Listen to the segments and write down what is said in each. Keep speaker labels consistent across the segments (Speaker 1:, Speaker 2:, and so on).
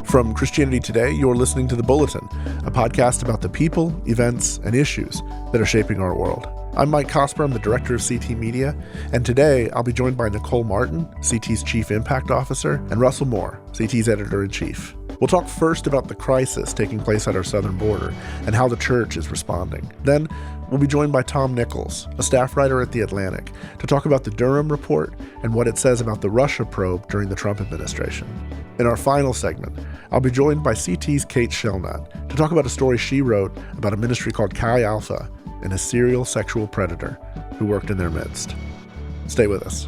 Speaker 1: From Christianity Today, you're listening to The Bulletin, a podcast about the people, events, and issues that are shaping our world. I'm Mike Cosper, I'm the director of CT Media, and today I'll be joined by Nicole Martin, CT's Chief Impact Officer, and Russell Moore, CT's Editor-in-Chief. We'll talk first about the crisis taking place at our southern border and how the church is responding. Then we'll be joined by Tom Nichols, a staff writer at The Atlantic, to talk about the Durham Report and what it says about the Russia probe during the Trump administration. In our final segment, I'll be joined by CT's Kate Shellnut to talk about a story she wrote about a ministry called Chi Alpha and a serial sexual predator who worked in their midst. Stay with us.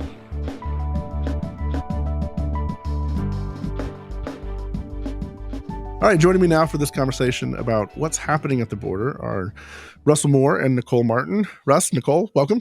Speaker 1: All right, joining me now for this conversation about what's happening at the border are Russell Moore and Nicole Martin. Russ, Nicole, welcome.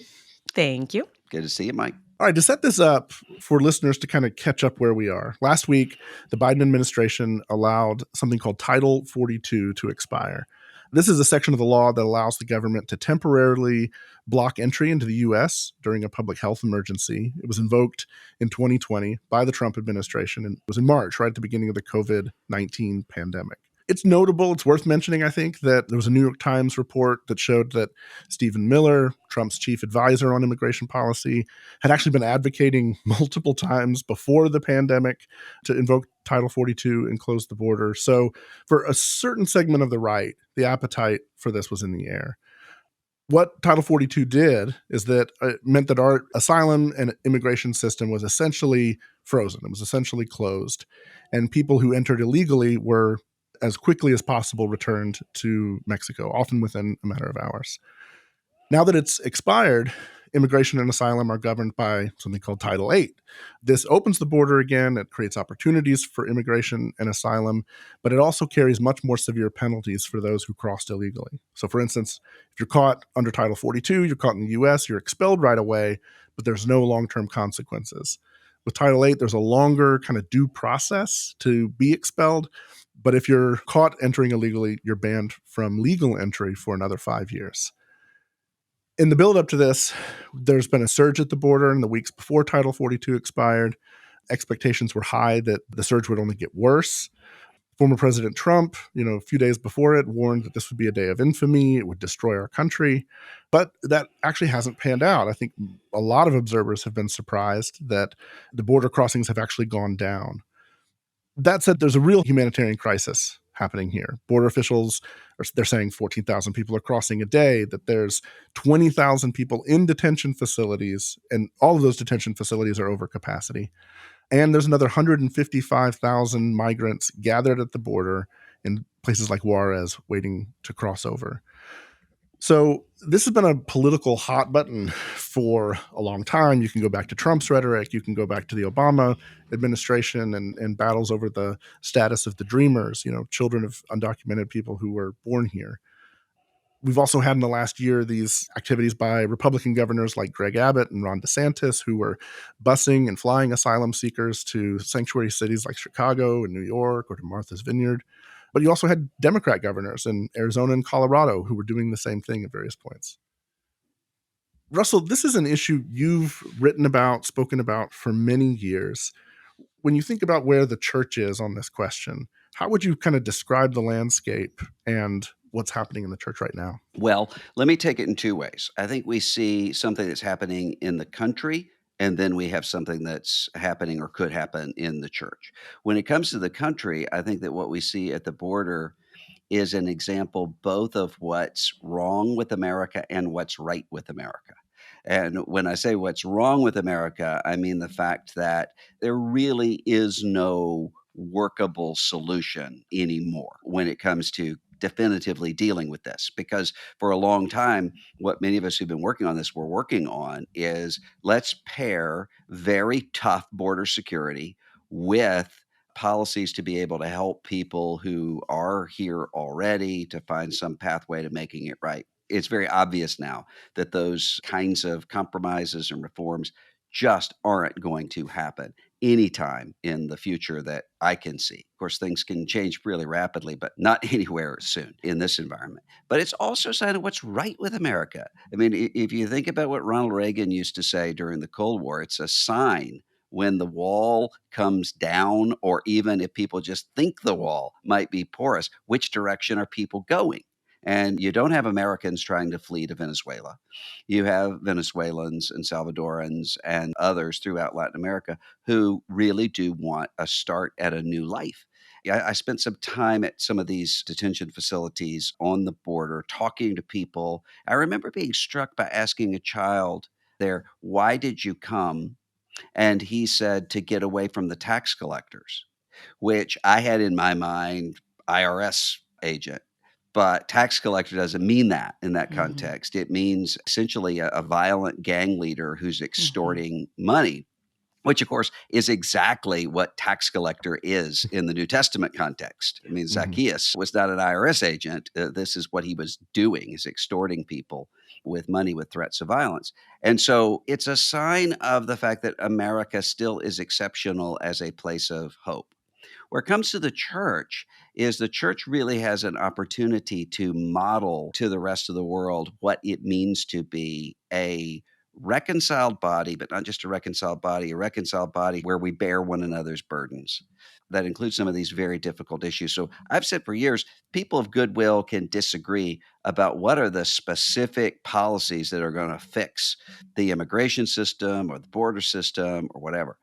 Speaker 2: Thank you.
Speaker 3: Good to see you, Mike.
Speaker 1: All right, to set this up for listeners to kind of catch up where we are, last week, the Biden administration allowed something called Title 42 to expire. This is a section of the law that allows the government to temporarily block entry into the U.S. during a public health emergency. It was invoked in 2020 by the Trump administration, and it was in March, right at the beginning of the COVID-19 pandemic. It's notable, it's worth mentioning, I think, that there was a New York Times report that showed that Stephen Miller, Trump's chief advisor on immigration policy, had actually been advocating multiple times before the pandemic to invoke Title 42 and close the border. So for a certain segment of the right, the appetite for this was in the air. What Title 42 did is that it meant that our asylum and immigration system was essentially frozen. It was essentially closed. And people who entered illegally were as quickly as possible returned to Mexico, often within a matter of hours. Now that it's expired, immigration and asylum are governed by something called Title 8. This opens the border again, it creates opportunities for immigration and asylum, but it also carries much more severe penalties for those who crossed illegally. So for instance, if you're caught under Title 42, you're caught in the US, you're expelled right away, but there's no long-term consequences. With Title 8, there's a longer kind of due process to be expelled. But if you're caught entering illegally, you're banned from legal entry for another 5 years. In the build-up to this, there's been a surge at the border in the weeks before Title 42 expired. Expectations were high that the surge would only get worse. Former President Trump, a few days before it, warned that this would be a day of infamy. It would destroy our country. But that actually hasn't panned out. I think a lot of observers have been surprised that the border crossings have actually gone down. That said, there's a real humanitarian crisis happening here. Border officials, they're saying 14,000 people are crossing a day, that there's 20,000 people in detention facilities, and all of those detention facilities are over capacity. And there's another 155,000 migrants gathered at the border in places like Juarez waiting to cross over. So this has been a political hot button for a long time. You can go back to Trump's rhetoric. You can go back to the Obama administration and battles over the status of the Dreamers, children of undocumented people who were born here. We've also had in the last year these activities by Republican governors like Greg Abbott and Ron DeSantis, who were busing and flying asylum seekers to sanctuary cities like Chicago and New York or to Martha's Vineyard. But you also had Democrat governors in Arizona and Colorado who were doing the same thing at various points. Russell, this is an issue you've written about, spoken about for many years. When you think about where the church is on this question, how would you kind of describe the landscape and what's happening in the church right now?
Speaker 3: Well, let me take it in two ways. I think we see something that's happening in the country, and then we have something that's happening or could happen in the church. When it comes to the country, I think that what we see at the border is an example both of what's wrong with America and what's right with America. And when I say what's wrong with America, I mean the fact that there really is no workable solution anymore when it comes to definitively dealing with this. Because for a long time, what many of us who've been working on this were working on is let's pair very tough border security with policies to be able to help people who are here already to find some pathway to making it right. It's very obvious now that those kinds of compromises and reforms just aren't going to happen anytime in the future that I can see. Of course, things can change really rapidly, but not anywhere soon in this environment. But it's also a sign of what's right with America. I mean, if you think about what Ronald Reagan used to say during the Cold War, it's a sign when the wall comes down, or even if people just think the wall might be porous, which direction are people going? And you don't have Americans trying to flee to Venezuela. You have Venezuelans and Salvadorans and others throughout Latin America who really do want a start at a new life. Yeah, I spent some time at some of these detention facilities on the border talking to people. I remember being struck by asking a child there, "Why did you come?" And he said, "To get away from the tax collectors," which I had in my mind IRS agent. But tax collector doesn't mean that in that
Speaker 2: Mhm.
Speaker 3: context. It means essentially a violent gang leader who's
Speaker 2: Mhm.
Speaker 3: extorting money, which of course is exactly what tax collector is in the New Testament context. I mean,
Speaker 1: Mhm.
Speaker 3: Zacchaeus was not an IRS agent. This is what he was doing, is extorting people with money with threats of violence. And so it's a sign of the fact that America still is exceptional as a place of hope. Where it comes to the church, is the church really has an opportunity to model to the rest of the world what it means to be a reconciled body, but not just a reconciled body where we bear one another's burdens. That includes some of these very difficult issues. So I've said for years, people of goodwill can disagree about what are the specific policies that are going to fix the immigration system or the border system or whatever.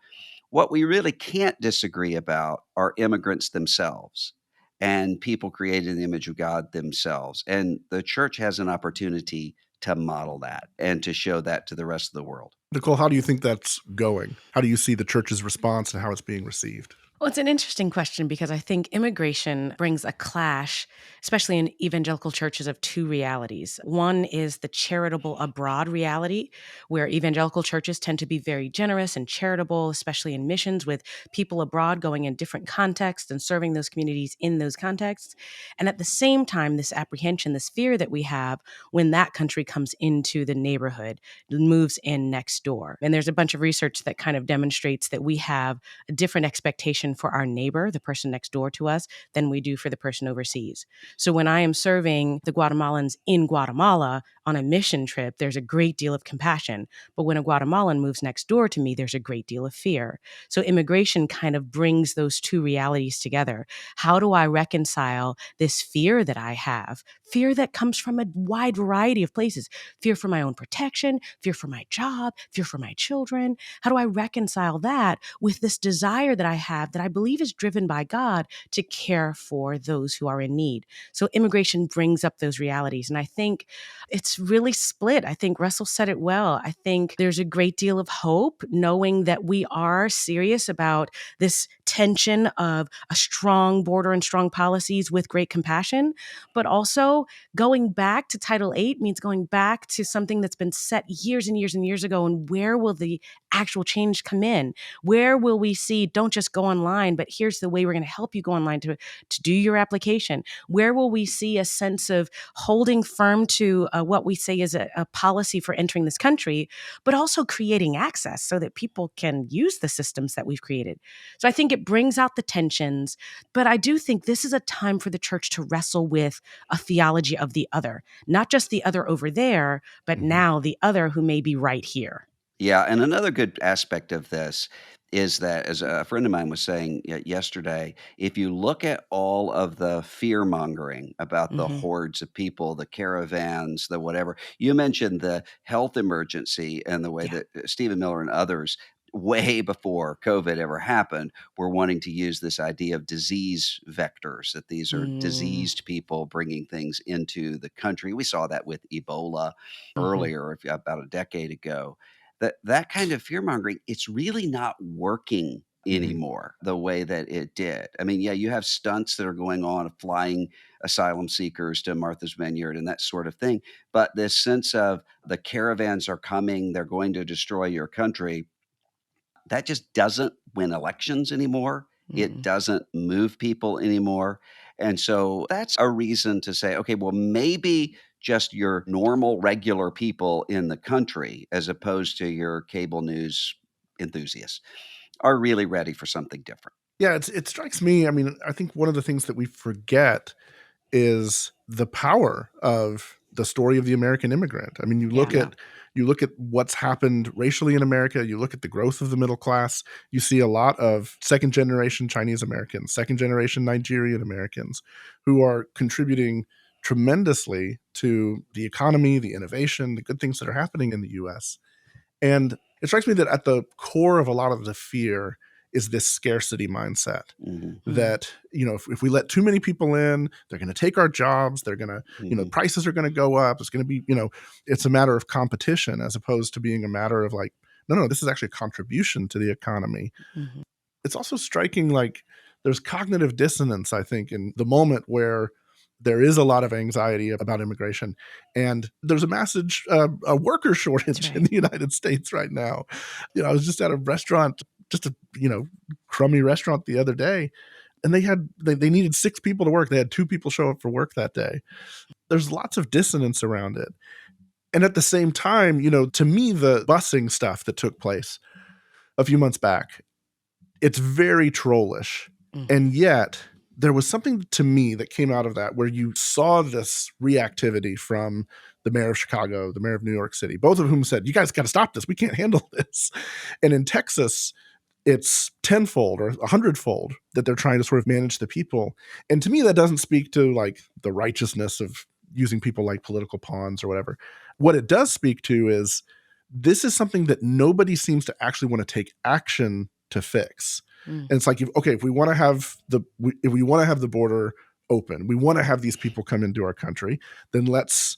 Speaker 3: What we really can't disagree about are immigrants themselves and people created in the image of God themselves. And the church has an opportunity to model that and to show that to the rest of the world.
Speaker 1: Nicole, how do you think that's going? How do you see the church's response and how it's being received?
Speaker 2: Well, it's an interesting question because I think immigration brings a clash, especially in evangelical churches, of two realities. One is the charitable abroad reality, where evangelical churches tend to be very generous and charitable, especially in missions with people abroad going in different contexts and serving those communities in those contexts. And at the same time, this apprehension, this fear that we have when that country comes into the neighborhood, moves in next door. And there's a bunch of research that kind of demonstrates that we have a different expectation for our neighbor, the person next door to us, than we do for the person overseas. So when I am serving the Guatemalans in Guatemala on a mission trip, there's a great deal of compassion. But when a Guatemalan moves next door to me, there's a great deal of fear. So immigration kind of brings those two realities together. How do I reconcile this fear that I have? Fear that comes from a wide variety of places. Fear for my own protection, fear for my job, fear for my children. How do I reconcile that with this desire that I have that I believe is driven by God to care for those who are in need? So immigration brings up those realities. And I think it's really split. I think Russell said it well. I think there's a great deal of hope knowing that we are serious about this tension of a strong border and strong policies with great compassion, but also going back to Title VIII means going back to something that's been set years and years and years ago. And where will the actual change come in? Where will we see, don't just go online, but here's the way we're going to help you go online to do your application? Where will we see a sense of holding firm to what we say is a policy for entering this country, but also creating access so that people can use the systems that we've created? So I think it brings out the tensions, but I do think this is a time for the church to wrestle with a theology of the other, not just the other over there, but
Speaker 1: Mhm.
Speaker 2: now the other who may be right here.
Speaker 3: Yeah, and another good aspect of this is that, as a friend of mine was saying yesterday, if you look at all of the fear mongering about the
Speaker 2: Mhm.
Speaker 3: hordes of people, the caravans, the whatever, you mentioned the health emergency and the way
Speaker 2: Yeah.
Speaker 3: that Stephen Miller and others, way before COVID ever happened, were wanting to use this idea of disease vectors, that these are
Speaker 2: Mm.
Speaker 3: diseased people bringing things into the country. We saw that with Ebola
Speaker 2: Mhm.
Speaker 3: earlier, about a decade ago. That kind of fear mongering, it's really not working
Speaker 1: Mhm.
Speaker 3: anymore the way that it did. I mean, yeah, you have stunts that are going on of flying asylum seekers to Martha's Vineyard and that sort of thing. But this sense of the caravans are coming, they're going to destroy your country, that just doesn't win elections anymore. It
Speaker 2: Mm.
Speaker 3: doesn't move people anymore. And so that's a reason to say, okay, well, maybe just your normal, regular people in the country, as opposed to your cable news enthusiasts, are really ready for something different.
Speaker 1: Yeah, it strikes me. I mean, I think one of the things that we forget is the power of the story of the American immigrant. I mean,
Speaker 2: Yeah.
Speaker 1: you look at what's happened racially in America, you look at the growth of the middle class, you see a lot of second generation Chinese Americans, second generation Nigerian Americans who are contributing tremendously to the economy, the innovation, the good things that are happening in the US. And it strikes me that at the core of a lot of the fear is this scarcity mindset
Speaker 3: Mhm,
Speaker 2: Mm.
Speaker 1: that, if we let too many people in, they're going to take our jobs. They're going to,
Speaker 3: mhm.
Speaker 1: prices are going to go up. It's going to be, it's a matter of competition as opposed to being a matter of like, no, this is actually a contribution to the economy.
Speaker 2: Mhm.
Speaker 1: It's also striking, like, there's cognitive dissonance, I think, in the moment where there is a lot of anxiety about immigration, and there's a worker
Speaker 2: That's
Speaker 1: shortage in
Speaker 2: right.
Speaker 1: the United States right now. I was just at a restaurant, just a crummy restaurant the other day, and they needed 6 people to work. They had 2 people show up for work that day. There's lots of dissonance around it, and at the same time, to me, the busing stuff that took place a few months back, it's very trollish.
Speaker 2: Mhm.
Speaker 1: And yet, there was something to me that came out of that where you saw this reactivity from the mayor of Chicago, the mayor of New York City, both of whom said, "You guys got to stop this. We can't handle this." And in Texas, it's tenfold or a hundredfold that they're trying to sort of manage the people. And to me, that doesn't speak to like the righteousness of using people like political pawns or whatever. What it does speak to is this is something that nobody seems to actually want to take action to fix.
Speaker 2: Mm.
Speaker 1: And it's like, if we want to have if we want to have the border open, we want to have these people come into our country, then let's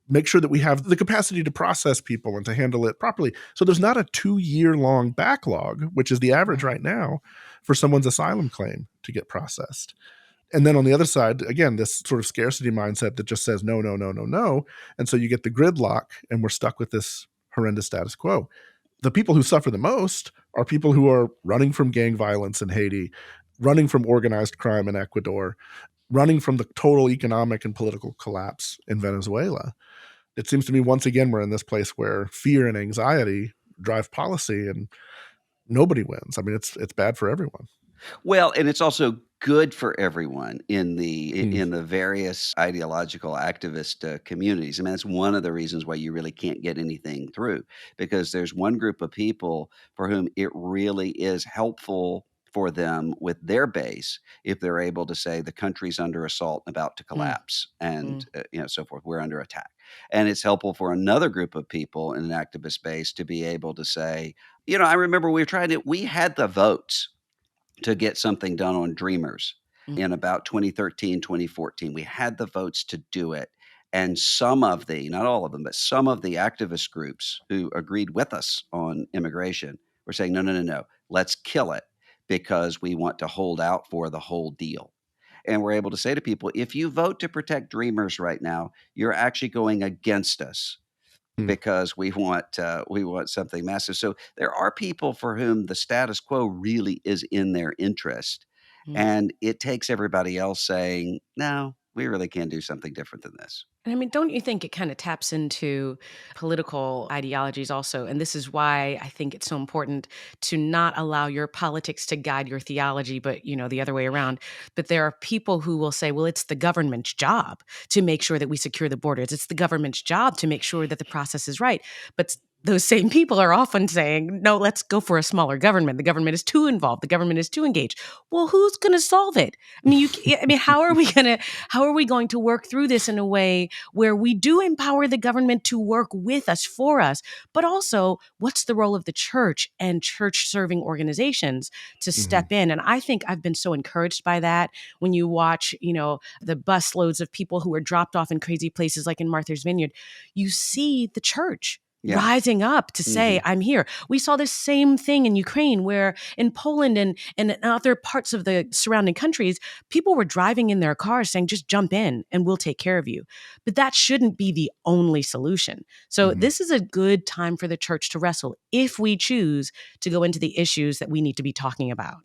Speaker 1: make sure that we have the capacity to process people and to handle it properly. So there's not a 2-year long backlog, which is the average
Speaker 2: Right.
Speaker 1: right now for someone's asylum claim to get processed. And then on the other side, again, this sort of scarcity mindset that just says no, no, no, no, no. And so you get the gridlock and we're stuck with this horrendous status quo. The people who suffer the most are people who are running from gang violence in Haiti, running from organized crime in Ecuador, running from the total economic and political collapse in Venezuela. It seems to me once again we're in this place where fear and anxiety drive policy and nobody wins. I mean, it's bad for everyone.
Speaker 3: Well, and it's also good for everyone in the
Speaker 1: Mm.
Speaker 3: in the various ideological activist communities. I mean, that's one of the reasons why you really can't get anything through, because there's one group of people for whom it really is helpful for them with their base if they're able to say the country's under assault and about to
Speaker 2: Mm.
Speaker 3: collapse, and
Speaker 2: Mm.
Speaker 3: so forth. We're under attack, and it's helpful for another group of people in an activist base to be able to say, I remember we had the votes to get something done on Dreamers
Speaker 2: Mm.
Speaker 3: in about 2013, 2014. We had the votes to do it. And some of not all of them, but some of the activist groups who agreed with us on immigration were saying, no, no, no, no, let's kill it because we want to hold out for the whole deal. And we're able to say to people, if you vote to protect Dreamers right now, you're actually going against us
Speaker 1: Mm.
Speaker 3: because we want something massive. So there are people for whom the status quo really is in their interest,
Speaker 2: Mm.
Speaker 3: and it takes everybody else saying, "No, we really can do something different than this."
Speaker 2: And I mean, don't you think it kind of taps into political ideologies also? And this is why I think it's so important to not allow your politics to guide your theology, but the other way around. But there are people who will say, well, it's the government's job to make sure that we secure the borders. It's the government's job to make sure that the process is right. But those same people are often saying, no, let's go for a smaller government. The government is too involved. The government is too engaged. Well, who's going to solve it? I mean, how are we going to work through this in a way where we do empower the government to work with us, for us, but also what's the role of the church and church serving organizations to
Speaker 1: Mhm.
Speaker 2: step in? And I think I've been so encouraged by that when you watch, the bus loads of people who are dropped off in crazy places like in Martha's Vineyard. You see the church
Speaker 3: Yeah.
Speaker 2: rising up to say,
Speaker 3: Mhm.
Speaker 2: I'm here. We saw this same thing in Ukraine, where in Poland and in other parts of the surrounding countries, people were driving in their cars saying, just jump in and we'll take care of you. But that shouldn't be the only solution. So
Speaker 1: Mhm.
Speaker 2: this is a good time for the church to wrestle if we choose to go into the issues that we need to be talking about.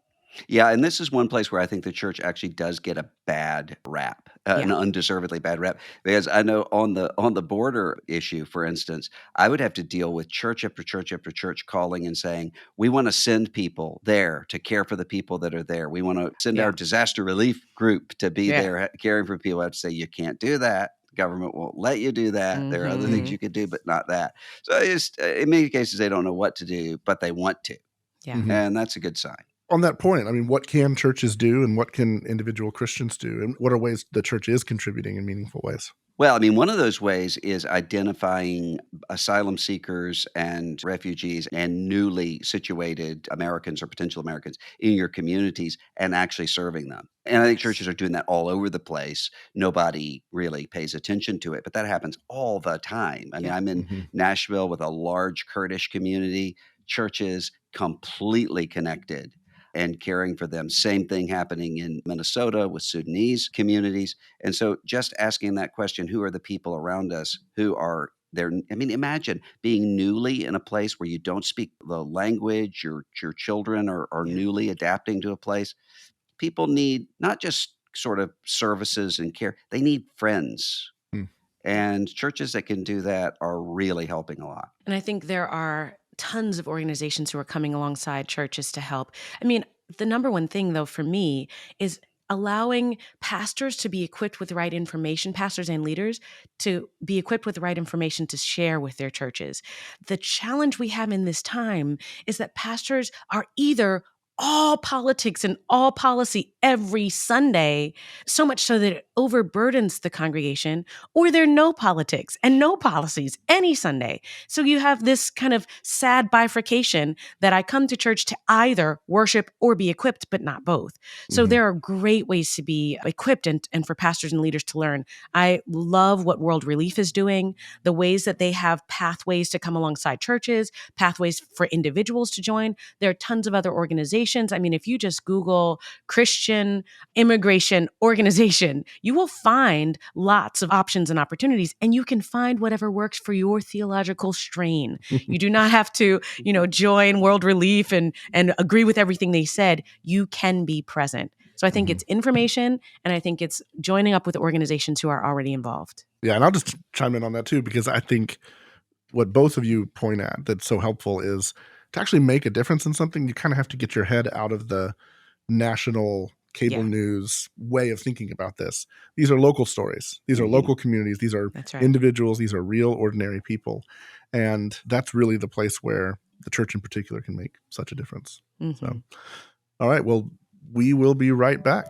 Speaker 3: Yeah, and this is one place where I think the church actually does get a bad rap, an
Speaker 2: Yeah.
Speaker 3: undeservedly bad rap. Because I know on the border issue, for instance, I would have to deal with church after church after church calling and saying, "We want to send people there to care for the people that are there. We want to send our
Speaker 2: Yeah.
Speaker 3: disaster relief group to be
Speaker 2: Yeah.
Speaker 3: there caring for people." I have to say, "You can't do that. The government won't let you do that. There are other things
Speaker 2: Mhm.
Speaker 3: you could do, but not that." So it's, in many cases, they don't know what to do, but they want to,
Speaker 2: Yeah.
Speaker 1: Mhm.
Speaker 3: and that's a good sign.
Speaker 1: On that point, I mean, what can churches do and what can individual Christians do? And what are ways the church is contributing in meaningful ways?
Speaker 3: Well, I mean, one of those ways is identifying asylum seekers and refugees and newly situated Americans or potential Americans in your communities and actually serving them. And I think
Speaker 2: Yes.
Speaker 3: churches are doing that all over the place. Nobody really pays attention to it, but that happens all the time. I mean,
Speaker 2: Yeah.
Speaker 3: I'm in
Speaker 1: Mhm.
Speaker 3: Nashville with a large Kurdish community, churches completely connected and caring for them. Same thing happening in Minnesota with Sudanese communities. And so just asking that question, who are the people around us who are there? I mean, imagine being newly in a place where you don't speak the language, your children are
Speaker 2: Yeah.
Speaker 3: newly adapting to a place. People need not just sort of services and care, they need friends.
Speaker 1: Mm.
Speaker 2: Yeah.
Speaker 3: And churches that can do that are really helping a lot.
Speaker 2: And I think there are tons of organizations who are coming alongside churches to help. I mean, the number one thing, though, for me is allowing pastors to be equipped with the right information, pastors and leaders to be equipped with the right information to share with their churches. The challenge we have in this time is that pastors are either all politics and all policy every Sunday, so much so that it overburdens the congregation, or they're no politics and no policies any Sunday. So you have this kind of sad bifurcation that I come to church to either worship or be equipped, but not both. So
Speaker 1: Mhm.
Speaker 2: there are great ways to be equipped and for pastors and leaders to learn. I love what World Relief is doing, the ways that they have pathways to come alongside churches, pathways for individuals to join. There are tons of other organizations. I mean, if you just Google Christian immigration organization, you will find lots of options and opportunities, and you can find whatever works for your theological strain. You do not have to, join World Relief and agree with everything they said. You can be present. So I think
Speaker 1: Mhm.
Speaker 2: it's information, and I think it's joining up with organizations who are already involved.
Speaker 1: Yeah, and I'll just chime in on that too, because I think what both of you point at that's so helpful is to actually make a difference in something, you kind of have to get your head out of the national cable
Speaker 2: Yeah,
Speaker 1: news way of thinking about this. These are local stories. These are
Speaker 3: Mhm.
Speaker 1: local communities. These are
Speaker 2: that's right.
Speaker 1: individuals. These are real, ordinary people. And that's really the place where the church in particular can make such a difference. So,
Speaker 2: Hmm.
Speaker 1: all right. Well, we will be right back.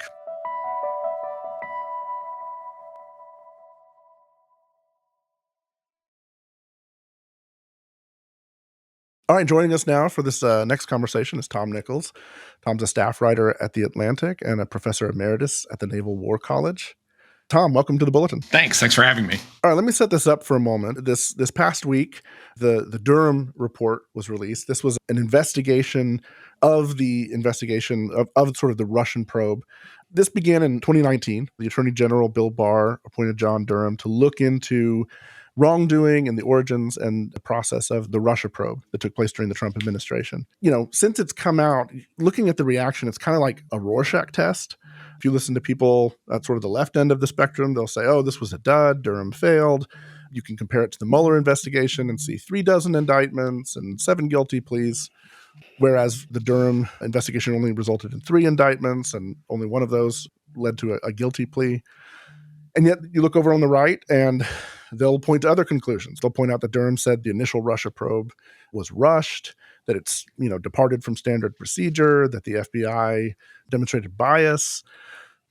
Speaker 1: All right, joining us now for this next conversation is Tom Nichols. Tom's a staff writer at The Atlantic and a professor emeritus at the Naval War College. Tom, welcome to the Bulletin.
Speaker 4: Thanks for having me.
Speaker 1: All right, let me set this up for a moment. This past week, the Durham Report was released. This was an investigation of sort of the Russian probe. This began in 2019. The Attorney General Bill Barr appointed John Durham to look into wrongdoing and the origins and the process of the Russia probe that took place during the Trump administration. Since it's come out, looking at the reaction, it's kind of like a Rorschach test. If you listen to people at sort of the left end of the spectrum, they'll say, oh, this was a dud, Durham failed. You can compare it to the Mueller investigation and see 36 indictments and 7 guilty pleas, whereas the Durham investigation only resulted in 3 indictments, and only one of those led to a guilty plea. And yet you look over on the right and they'll point to other conclusions. They'll point out that Durham said the initial Russia probe was rushed, that it's, departed from standard procedure, that the FBI demonstrated bias.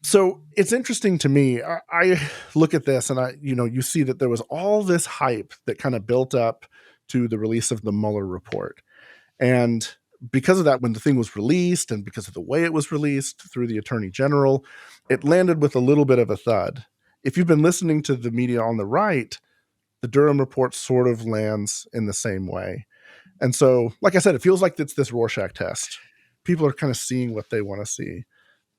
Speaker 1: So it's interesting to me. I look at this and you see that there was all this hype that kind of built up to the release of the Mueller report. And because of that, when the thing was released and because of the way it was released through the Attorney General, it landed with a little bit of a thud. If you've been listening to the media on the right, the Durham report sort of lands in the same way. And so, like I said, it feels like it's this Rorschach test. People are kind of seeing what they want to see.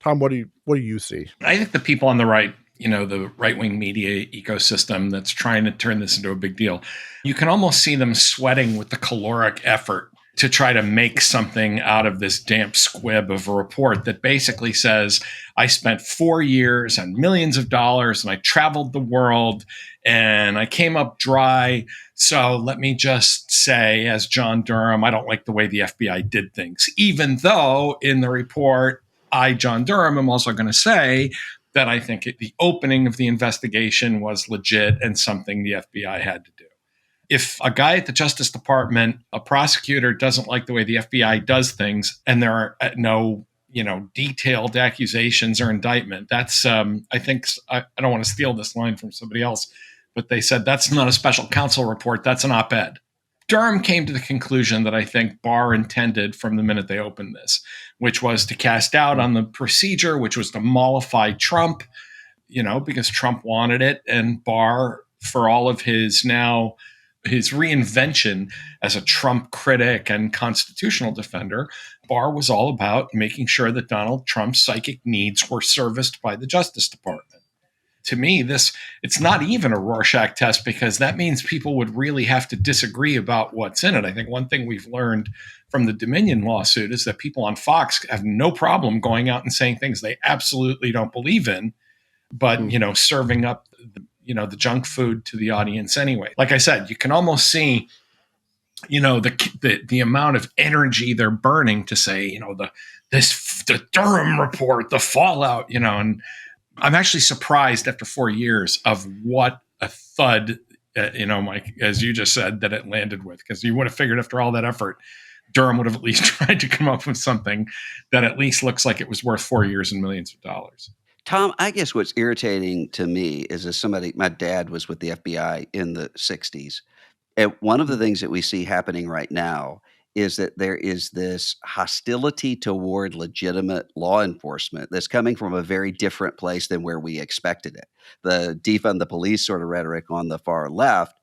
Speaker 1: Tom, what do you see?
Speaker 4: I think the people on the right, the right-wing media ecosystem that's trying to turn this into a big deal, you can almost see them sweating with the caloric effort to try to make something out of this damp squib of a report that basically says, I spent 4 years and millions of dollars and I traveled the world and I came up dry. So let me just say, as John Durham, I don't like the way the FBI did things, even though in the report, I, John Durham, am also going to say that I think the opening of the investigation was legit and something the FBI had to do. If a guy at the Justice Department, a prosecutor, doesn't like the way the FBI does things and there are no, detailed accusations or indictment, that's, I think, I don't want to steal this line from somebody else, but they said that's not a special counsel report, that's an op-ed. Durham came to the conclusion that I think Barr intended from the minute they opened this, which was to cast doubt on the procedure, which was to mollify Trump, because Trump wanted it. And Barr, for all of his reinvention as a Trump critic and constitutional defender, Barr was all about making sure that Donald Trump's psychic needs were serviced by the Justice Department. To me, it's not even a Rorschach test, because that means people would really have to disagree about what's in it. I think one thing we've learned from the Dominion lawsuit is that people on Fox have no problem going out and saying things they absolutely don't believe in, but, serving up the junk food to the audience anyway. Like I said, you can almost see, the amount of energy they're burning to say, the Durham report, the fallout, and I'm actually surprised after 4 years of what a thud, Mike, as you just said, that it landed with, because you would have figured after all that effort, Durham would have at least tried to come up with something that at least looks like it was worth 4 years and millions of dollars.
Speaker 3: Tom, I guess what's irritating to me is my dad was with the FBI in the 60s. And one of the things that we see happening right now is that there is this hostility toward legitimate law enforcement that's coming from a very different place than where we expected it. The defund the police sort of rhetoric on the far left,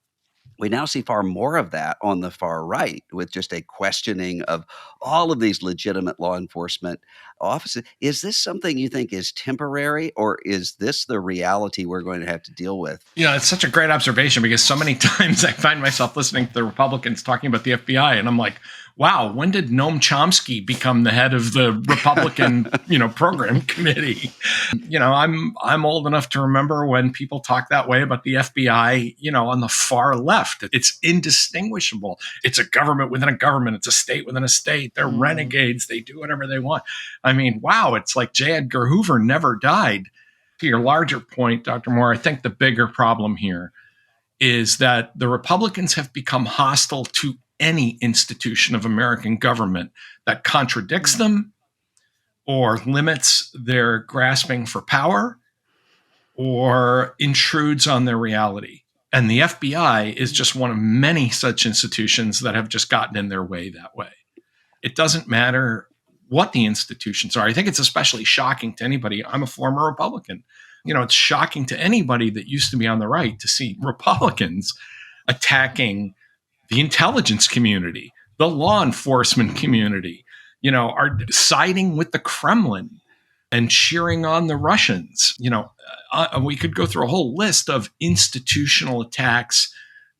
Speaker 3: we now see far more of that on the far right, with just a questioning of all of these legitimate law enforcement offices. Is this something you think is temporary, or is this the reality we're going to have to deal with?
Speaker 4: It's such a great observation, because so many times I find myself listening to the Republicans talking about the FBI, and I'm like, wow, when did Noam Chomsky become the head of the Republican, program committee? I'm old enough to remember when people talk that way about the FBI, on the far left. It's indistinguishable. It's a government within a government. It's a state within a state. They're renegades. They do whatever they want. I mean, wow, it's like J. Edgar Hoover never died. To your larger point, Dr. Moore, I think the bigger problem here is that the Republicans have become hostile to any institution of American government that contradicts them or limits their grasping for power or intrudes on their reality. And the FBI is just one of many such institutions that have just gotten in their way that way. It doesn't matter what the institutions are. I think it's especially shocking to anybody. I'm a former Republican. It's shocking to anybody that used to be on the right to see Republicans attacking the intelligence community, the law enforcement community, are siding with the Kremlin and cheering on the Russians. We could go through a whole list of institutional attacks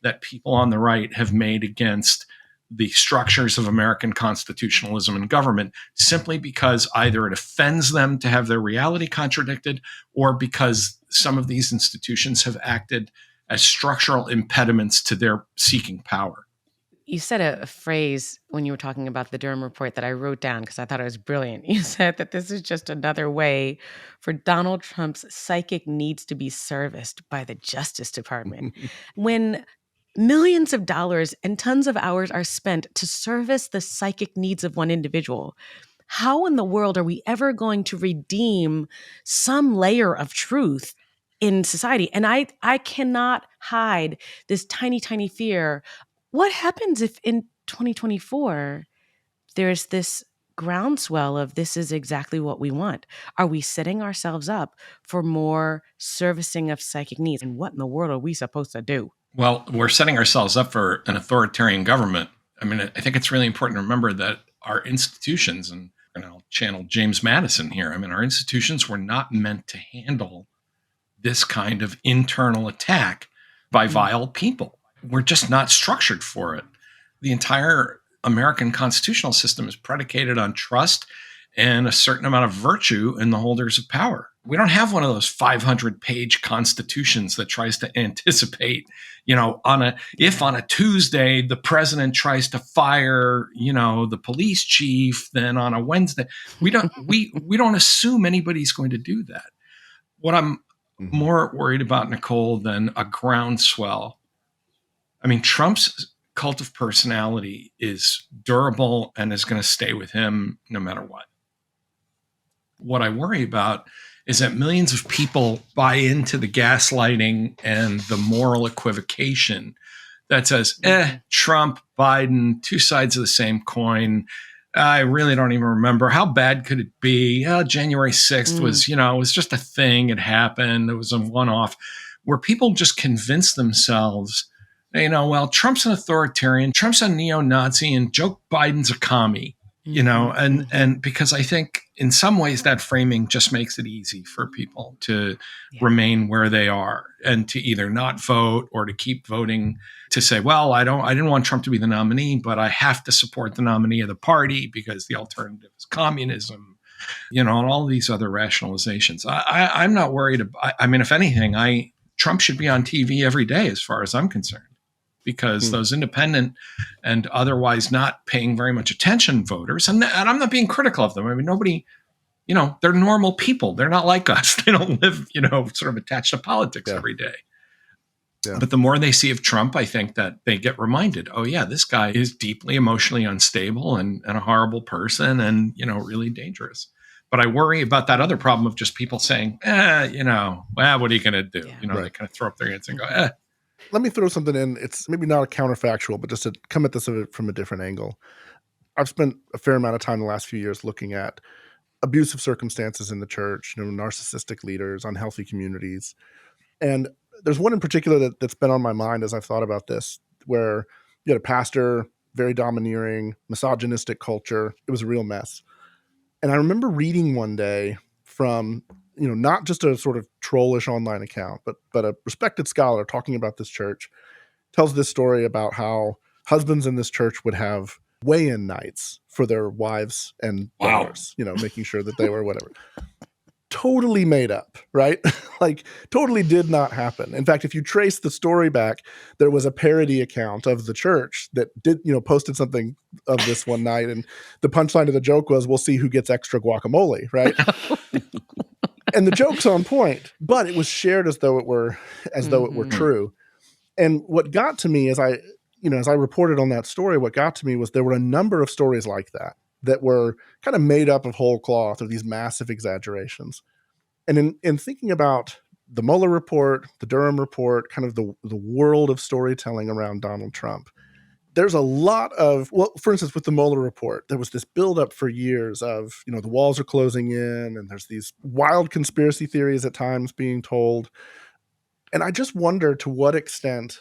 Speaker 4: that people on the right have made against the structures of American constitutionalism and government, simply because either it offends them to have their reality contradicted, or because some of these institutions have acted as structural impediments to their seeking power.
Speaker 2: You said a phrase when you were talking about the Durham Report that I wrote down because I thought it was brilliant. You said that this is just another way for Donald Trump's psychic needs to be serviced by the Justice Department. When millions of dollars and tons of hours are spent to service the psychic needs of one individual, how in the world are we ever going to redeem some layer of truth in society? And I cannot hide this tiny, tiny fear. What happens if in 2024 there's this groundswell of this is exactly what we want? Are we setting ourselves up for more servicing of psychic needs? And what in the world are we supposed to do?
Speaker 4: Well, we're setting ourselves up for an authoritarian government. I mean, I think it's really important to remember that our institutions, and I'll channel James Madison here, I mean, our institutions were not meant to handle this kind of internal attack by vile people. We're just not structured for it. The entire American constitutional system is predicated on trust and a certain amount of virtue in the holders of power. We don't have one of those 500-page constitutions that tries to anticipate, if on a Tuesday the president tries to fire, the police chief, then on a Wednesday, we don't assume anybody's going to do that. What I'm more worried about, Nicole, than a groundswell. I mean, Trump's cult of personality is durable and is going to stay with him no matter what. What I worry about is that millions of people buy into the gaslighting and the moral equivocation that says, Trump, Biden, two sides of the same coin. I really don't even remember. How bad could it be? January 6th was, it was just a thing. It happened. It was a one-off, where people just convince themselves, Trump's an authoritarian, Trump's a neo-Nazi, and Joe Biden's a commie, and because I think in some ways that framing just makes it easy for people to remain where they are and to either not vote or to keep voting, to say, well, I didn't want Trump to be the nominee, but I have to support the nominee of the party because the alternative is communism, and all these other rationalizations. I'm not worried about, if anything, Trump should be on TV every day as far as I'm concerned, because those independent and otherwise not paying very much attention voters, and I'm not being critical of them. I mean, nobody, they're normal people. They're not like us. They don't live, sort of attached to politics every day. Yeah. But the more they see of Trump, I think that they get reminded, oh yeah, this guy is deeply emotionally unstable and a horrible person and, really dangerous. But I worry about that other problem of just people saying, what are you going to do? They kind of throw up their hands and go,
Speaker 1: Let me throw something in. It's maybe not a counterfactual, but just to come at this from a different angle. I've spent a fair amount of time the last few years looking at abusive circumstances in the church, narcissistic leaders, unhealthy communities. And there's one in particular that's been on my mind as I've thought about this, where you had a pastor, very domineering, misogynistic culture. It was a real mess. And I remember reading one day from not just a sort of trollish online account, but a respected scholar talking about this church, tells this story about how husbands in this church would have weigh-in nights for their wives and daughters, making sure that they were whatever. Totally made up, right? Like totally did not happen. In fact, if you trace the story back, there was a parody account of the church that did, posted something of this one night. And the punchline of the joke was, we'll see who gets extra guacamole, right? And the joke's on point, but it was shared as though it were true. And what got to me as I reported on that story, what got to me was there were a number of stories like that were kind of made up of whole cloth, or these massive exaggerations. And in thinking about the Mueller report, the Durham report, kind of the world of storytelling around Donald Trump, there's a lot of, for instance, with the Mueller report, there was this buildup for years of, the walls are closing in and there's these wild conspiracy theories at times being told. And I just wonder to what extent,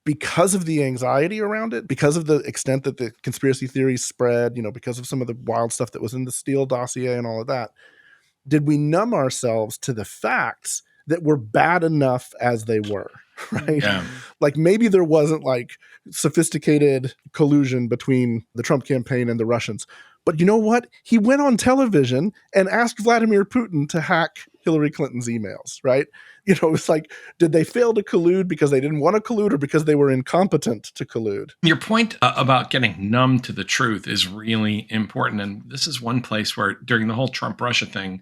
Speaker 1: because of the anxiety around it, because of the extent that the conspiracy theories spread, because of some of the wild stuff that was in the Steele dossier and all of that, did we numb ourselves to the facts that were bad enough as they were, right? Yeah. Maybe there wasn't sophisticated collusion between the Trump campaign and the Russians. But you know what? He went on television and asked Vladimir Putin to hack Hillary Clinton's emails, right? It's did they fail to collude because they didn't want to collude or because they were incompetent to collude?
Speaker 4: Your point about getting numb to the truth is really important. And this is one place where during the whole Trump-Russia thing,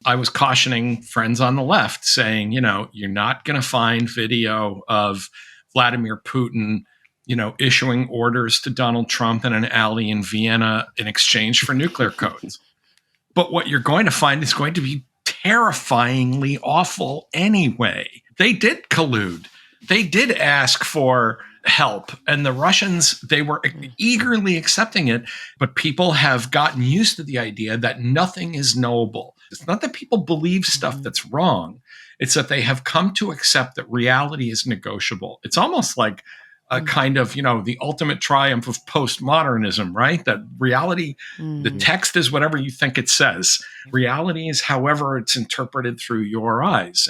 Speaker 4: I was cautioning friends on the left saying, you're not going to find video of Vladimir Putin, issuing orders to Donald Trump in an alley in Vienna in exchange for nuclear codes. But what you're going to find is going to be terrifyingly awful anyway. They did collude. They did ask for help. And the Russians, they were eagerly accepting it. But people have gotten used to the idea that nothing is knowable. It's not that people believe stuff that's wrong. It's that they have come to accept that reality is negotiable. It's almost like a kind of, the ultimate triumph of postmodernism, right? That reality, the text is whatever you think it says. Reality is however it's interpreted through your eyes.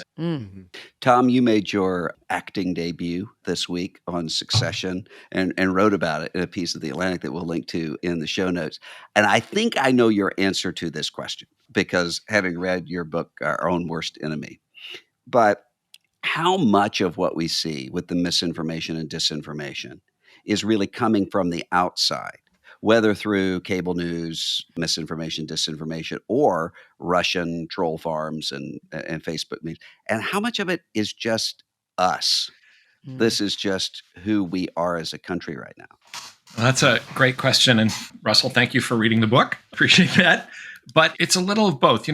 Speaker 3: Tom, you made your acting debut this week on Succession and wrote about it in a piece of The Atlantic that we'll link to in the show notes. And I think I know your answer to this question because having read your book, Our Own Worst Enemy. But how much of what we see with the misinformation and disinformation is really coming from the outside, whether through cable news, misinformation, disinformation, or Russian troll farms and Facebook memes? And how much of it is just us? This is just who we are as a country right now.
Speaker 4: Well, that's a great question. And Russell, thank you for reading the book. Appreciate that. But it's a little of both.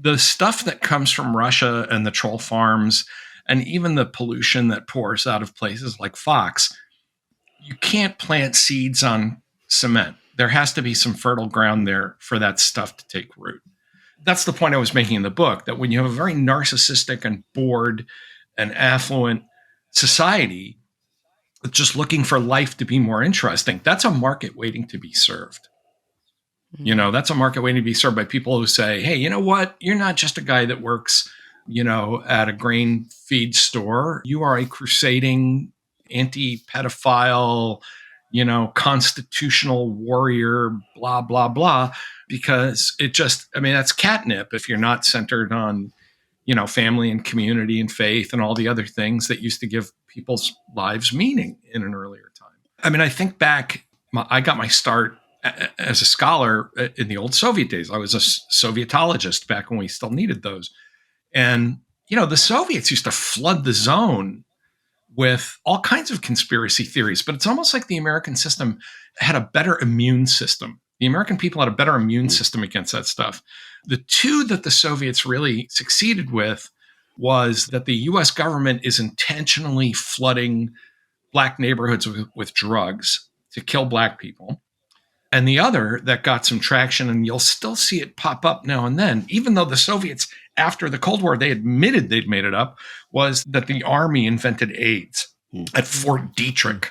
Speaker 4: The stuff that comes from Russia and the troll farms and even the pollution that pours out of places like Fox, you can't plant seeds on cement. There has to be some fertile ground there for that stuff to take root. That's the point I was making in the book, that when you have a very narcissistic and bored and affluent society that's just looking for life to be more interesting, that's a market waiting to be served. That's a market waiting to be served by people who say, hey, you know what? You're not just a guy that works, at a grain feed store. You are a crusading anti-pedophile, constitutional warrior, blah, blah, blah, because that's catnip if you're not centered on, family and community and faith and all the other things that used to give people's lives meaning in an earlier time. I think back, I got my start as a scholar in the old Soviet days. I was a Sovietologist back when we still needed those. And, the Soviets used to flood the zone with all kinds of conspiracy theories, but it's almost like the American system had a better immune system. The American people had a better immune system against that stuff. The two that the Soviets really succeeded with was that the US government is intentionally flooding Black neighborhoods with drugs to kill Black people. And the other that got some traction, and you'll still see it pop up now and then, even though the Soviets, after the Cold War, they admitted they'd made it up, was that the Army invented AIDS at Fort Detrick.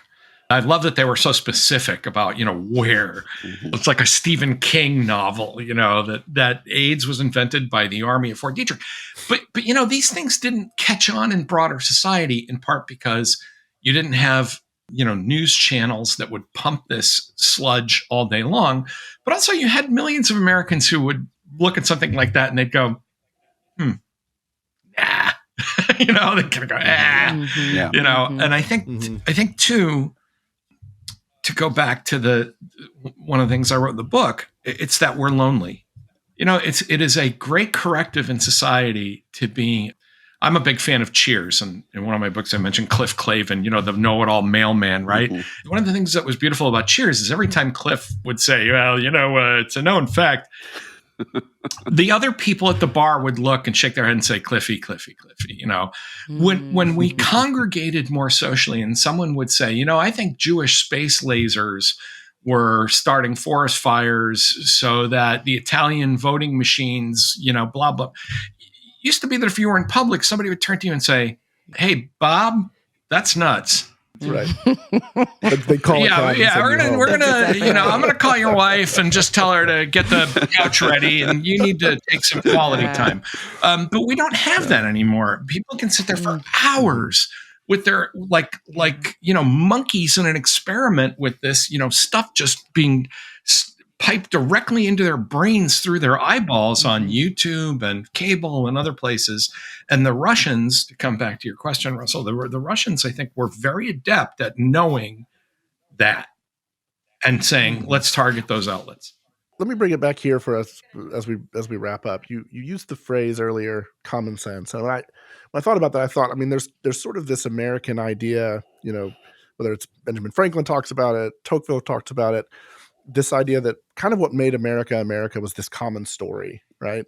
Speaker 4: I love that they were so specific about, where. It's like a Stephen King novel, that AIDS was invented by the Army at Fort Detrick. But these things didn't catch on in broader society, in part because you didn't have news channels that would pump this sludge all day long. But also you had millions of Americans who would look at something like that and they'd go, nah. They kind of go, and I think too, to go back to one of the things I wrote in the book, it's that we're lonely. It is a great corrective in society to be. I'm a big fan of Cheers, and in one of my books I mentioned Cliff Clavin, the know-it-all mailman, right? One of the things that was beautiful about Cheers is every time Cliff would say, well, it's a known fact, the other people at the bar would look and shake their head and say, Cliffy, Cliffy, Cliffy. When we congregated more socially and someone would say, I think Jewish space lasers were starting forest fires so that the Italian voting machines, blah, blah. Used to be that if you were in public, somebody would turn to you and say, hey, Bob, that's nuts.
Speaker 1: Right. They call it
Speaker 4: we're gonna I'm gonna call your wife and just tell her to get the couch ready, and you need to take some quality time. But we don't have that anymore. People can sit there for hours with their like monkeys in an experiment with this stuff just being piped directly into their brains through their eyeballs on YouTube and cable and other places. And the Russians, to come back to your question, Russell, the Russians, I think, were very adept at knowing that and saying, let's target those outlets.
Speaker 1: Let me bring it back here for us as we wrap up. You used the phrase earlier, common sense. And when I thought about that, there's sort of this American idea, whether it's Benjamin Franklin talks about it, Tocqueville talks about it, this idea that kind of what made America America was this common story, right?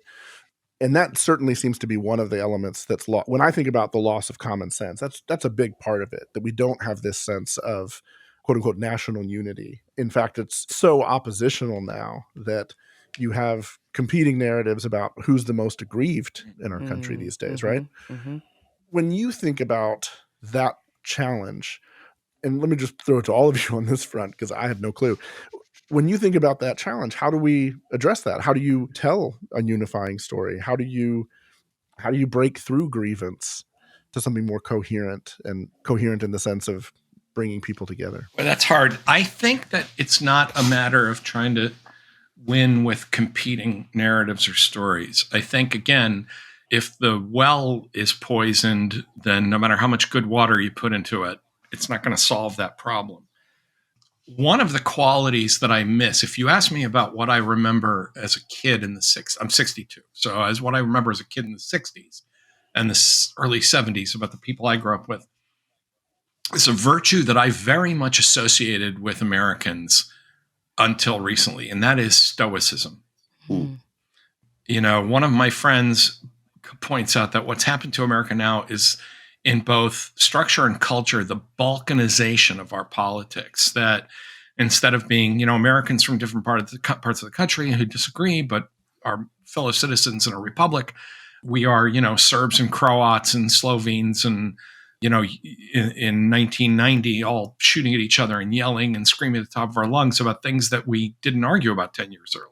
Speaker 1: And that certainly seems to be one of the elements that's lost. When I think about the loss of common sense, that's a big part of it, that we don't have this sense of quote unquote national unity. In fact, it's so oppositional now that you have competing narratives about who's the most aggrieved in our country these days, right? When you think about that challenge, And let me just throw it to all of you on this front, because I have no clue. When you think about that challenge, how do we address that? How do you tell a unifying story? How do you break through grievance to something more coherent, and coherent in the sense of bringing people together?
Speaker 4: Well, that's hard. I think that it's not a matter of trying to win with competing narratives or stories. I think, again, if the well is poisoned, then no matter how much good water you put into it, it's not going to solve that problem. One of the qualities that I miss, if you ask me about what I remember as a kid in the 60s, I'm 62. So as what I remember as a kid in the 60s and the early 70s about the people I grew up with, it's a virtue that I very much associated with Americans until recently, and that is stoicism.
Speaker 2: Mm.
Speaker 4: You know, one of my friends points out that what's happened to America now is, in both structure and culture, the balkanization of our politics. That instead of being, you know, Americans from different parts of the country who disagree, but are fellow citizens in a republic, we are, you know, Serbs and Croats and Slovenes and, you know, in 1990, all shooting at each other and yelling and screaming at the top of our lungs about things that we didn't argue about 10 years earlier.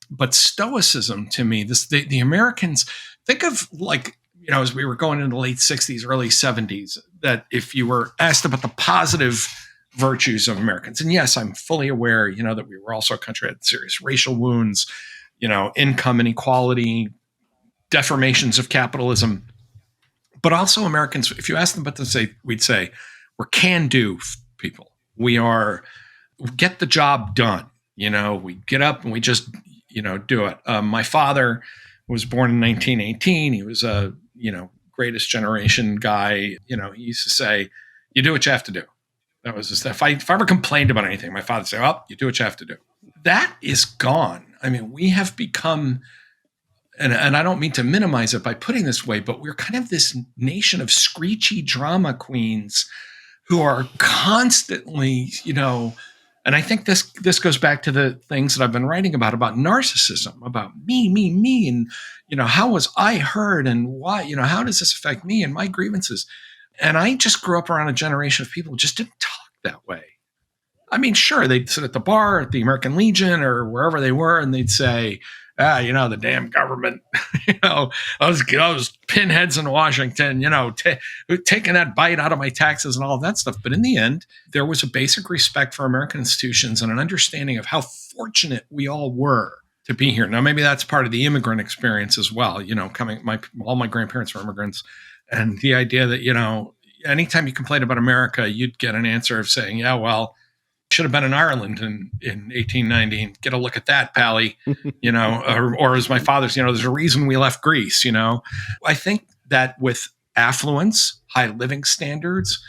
Speaker 4: But stoicism, to me, the Americans, think of, like, you know, as we were going into the late 60s, early 70s, that if you were asked about the positive virtues of Americans, and yes, I'm fully aware, you know, that we were also a country that had serious racial wounds, you know, income inequality, deformations of capitalism. But also Americans, if you ask them about this, we'd say we're can-do people. We get the job done. You know, we get up and we just, you know, do it. My father was born in 1918. He was a, you know, greatest generation guy. You know, he used to say, you do what you have to do. That was just, if I ever complained about anything, my father would say, well, you do what you have to do. That is gone. I mean, we have become, and I don't mean to minimize it by putting this way, but we're kind of this nation of screechy drama queens who are constantly, you know, and I think this goes back to the things that I've been writing about narcissism, about me, and, you know, how was I heard, and why, you know, how does this affect me and my grievances? And I just grew up around a generation of people who just didn't talk that way. I mean, sure, they'd sit at the bar at the American Legion or wherever they were, and they'd say, you know, the damn government, you know, those pinheads in Washington, you know, taking that bite out of my taxes and all of that stuff. But in the end, there was a basic respect for American institutions and an understanding of how fortunate we all were to be here. Now, maybe that's part of the immigrant experience as well. You know, all my grandparents were immigrants, and the idea that, you know, anytime you complained about America, you'd get an answer of saying, yeah, well, should have been in Ireland in 1890 and get a look at that, Pally, you know, or as my father's, you know, there's a reason we left Greece, you know. I think that with affluence, high living standards,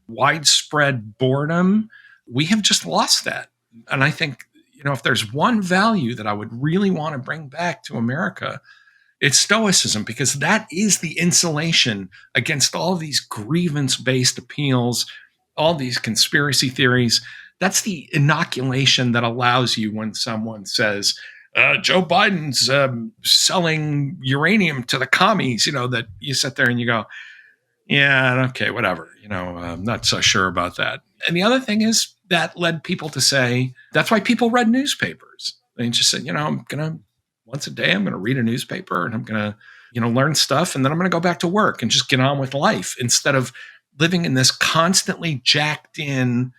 Speaker 4: widespread boredom, we have just lost that. And I think, you know, if there's one value that I would really want to bring back to America, it's stoicism, because that is the insulation against all these grievance-based appeals, all these conspiracy theories. That's the inoculation that allows you, when someone says, Joe Biden's selling uranium to the commies, you know, that you sit there and you go, yeah, okay, whatever. You know, I'm not so sure about that. And the other thing is that led people to say, that's why people read newspapers. They just said, you know, once a day, I'm going to read a newspaper and I'm going to, you know, learn stuff. And then I'm going to go back to work and just get on with life, instead of living in this constantly jacked in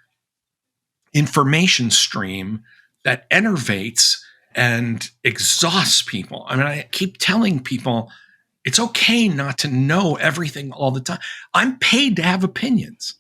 Speaker 4: information stream that enervates and exhausts people. I mean, I keep telling people it's okay not to know everything all the time. I'm paid to have opinions.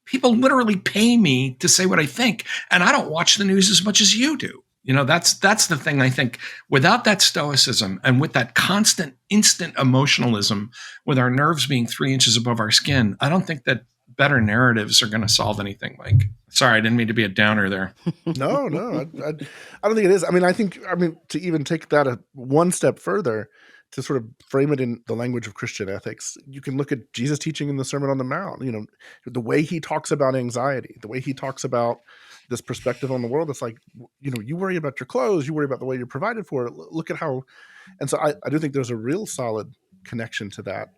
Speaker 4: People literally pay me to say what I think, and I don't watch the news as much as you do. You know, that's the thing. I think without that stoicism and with that constant, instant emotionalism, with our nerves being 3 inches above our skin, I don't think that better narratives are going to solve anything. Like, sorry, I didn't mean to be a downer there.
Speaker 1: No, I don't think it is. I mean, to even take that one step further, to sort of frame it in the language of Christian ethics, you can look at Jesus' teaching in the Sermon on the Mount. You know, the way he talks about anxiety, the way he talks about this perspective on the world. It's like, you know, you worry about your clothes, you worry about the way you're provided for. Look at how, and so I do think there's a real solid connection to that.